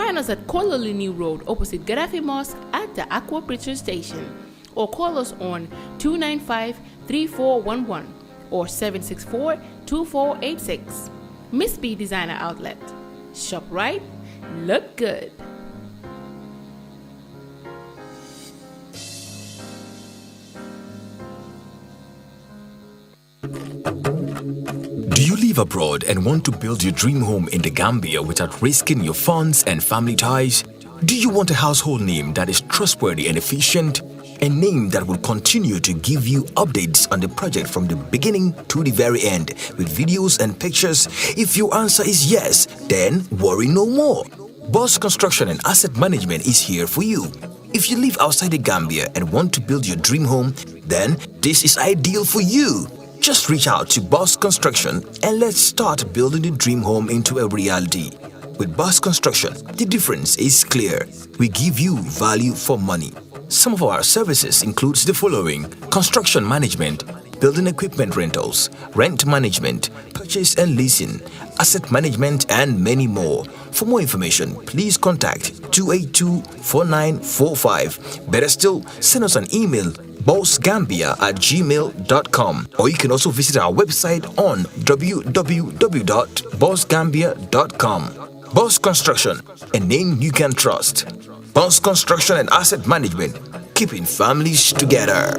Find us at Kololini Road opposite Gaddafi Mosque at the Aqua Bridge Station, or call us on 295-3411 or 764-2486. Miss B Designer Outlet. Shop right, look good. Do you live abroad and want to build your dream home in the Gambia without risking your funds and family ties? Do you want a household name that is trustworthy and efficient? A name that will continue to give you updates on the project from the beginning to the very end with videos and pictures? If your answer is yes, then worry no more. Boss Construction and Asset Management is here for you. If you live outside the Gambia and want to build your dream home, then this is ideal for you. Just reach out to Boss Construction and let's start building the dream home into a reality. With Boss Construction, the difference is clear. We give you value for money. Some of our services includes the following: construction management, building equipment rentals, rent management, purchase and leasing, asset management, and many more. For more information, please contact 282-4945. Better still, send us an email, bossgambia@gmail.com, or you can also visit our website on www.bossgambia.com. Boss Construction, a name you can trust. Boss Construction and Asset Management, keeping families together.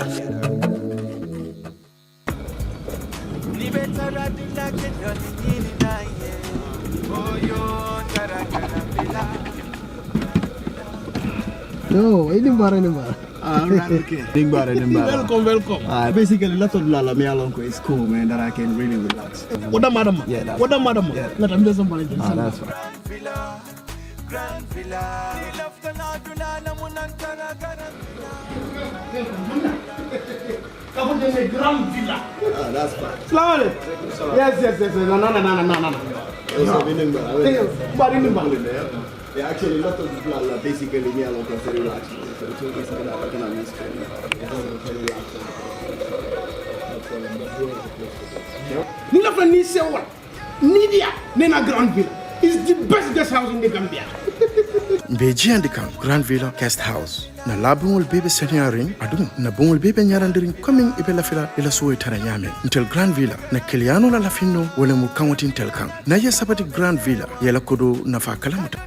No, ini bara. Okay. Welcome. Basically, lot of lala me along is cool, man. That I can really relax. What the madam? Yeah, what the madam? Yeah, I'm just somebody. That's right. Grand villa. That's fine. Slowly. Yes. No. Yeah, actually, a lot of people are basically me alone because they relax. So it's basically that I can understand. Nina Fanny say what? Nidia, Nena Granville is the best guest house in the Gambia. Beji and the Grand Villa Guest House. Na labungul bebe senyaring adu na bungul bebe nyarandiring coming ibela fila ila suwe taranyame until Grand Villa na kiliano la lafino wale mukawati intel kang na ye sabati Grand Villa yela kodo na fa kalamuta.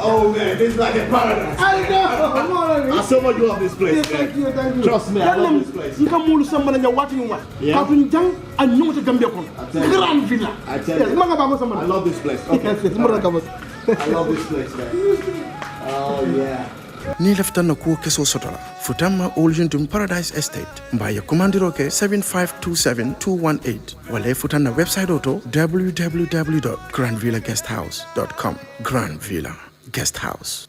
Oh man, this is like a paradise. I know. I so much love this place. Yeah, thank you. Trust me, I love this place. You come to someone and you're watching what? Yeah. And you want to Gambia. Grand Villa. I tell you. I love this place. Okay. I love this place, man. Oh yeah. Ni leftan na kuo keso sotola futama Oljuntum Paradise Estate mbaya kumandiroke 7527218 wale futana website auto www.grandvillaguesthouse.com. Grand Villa Guest House.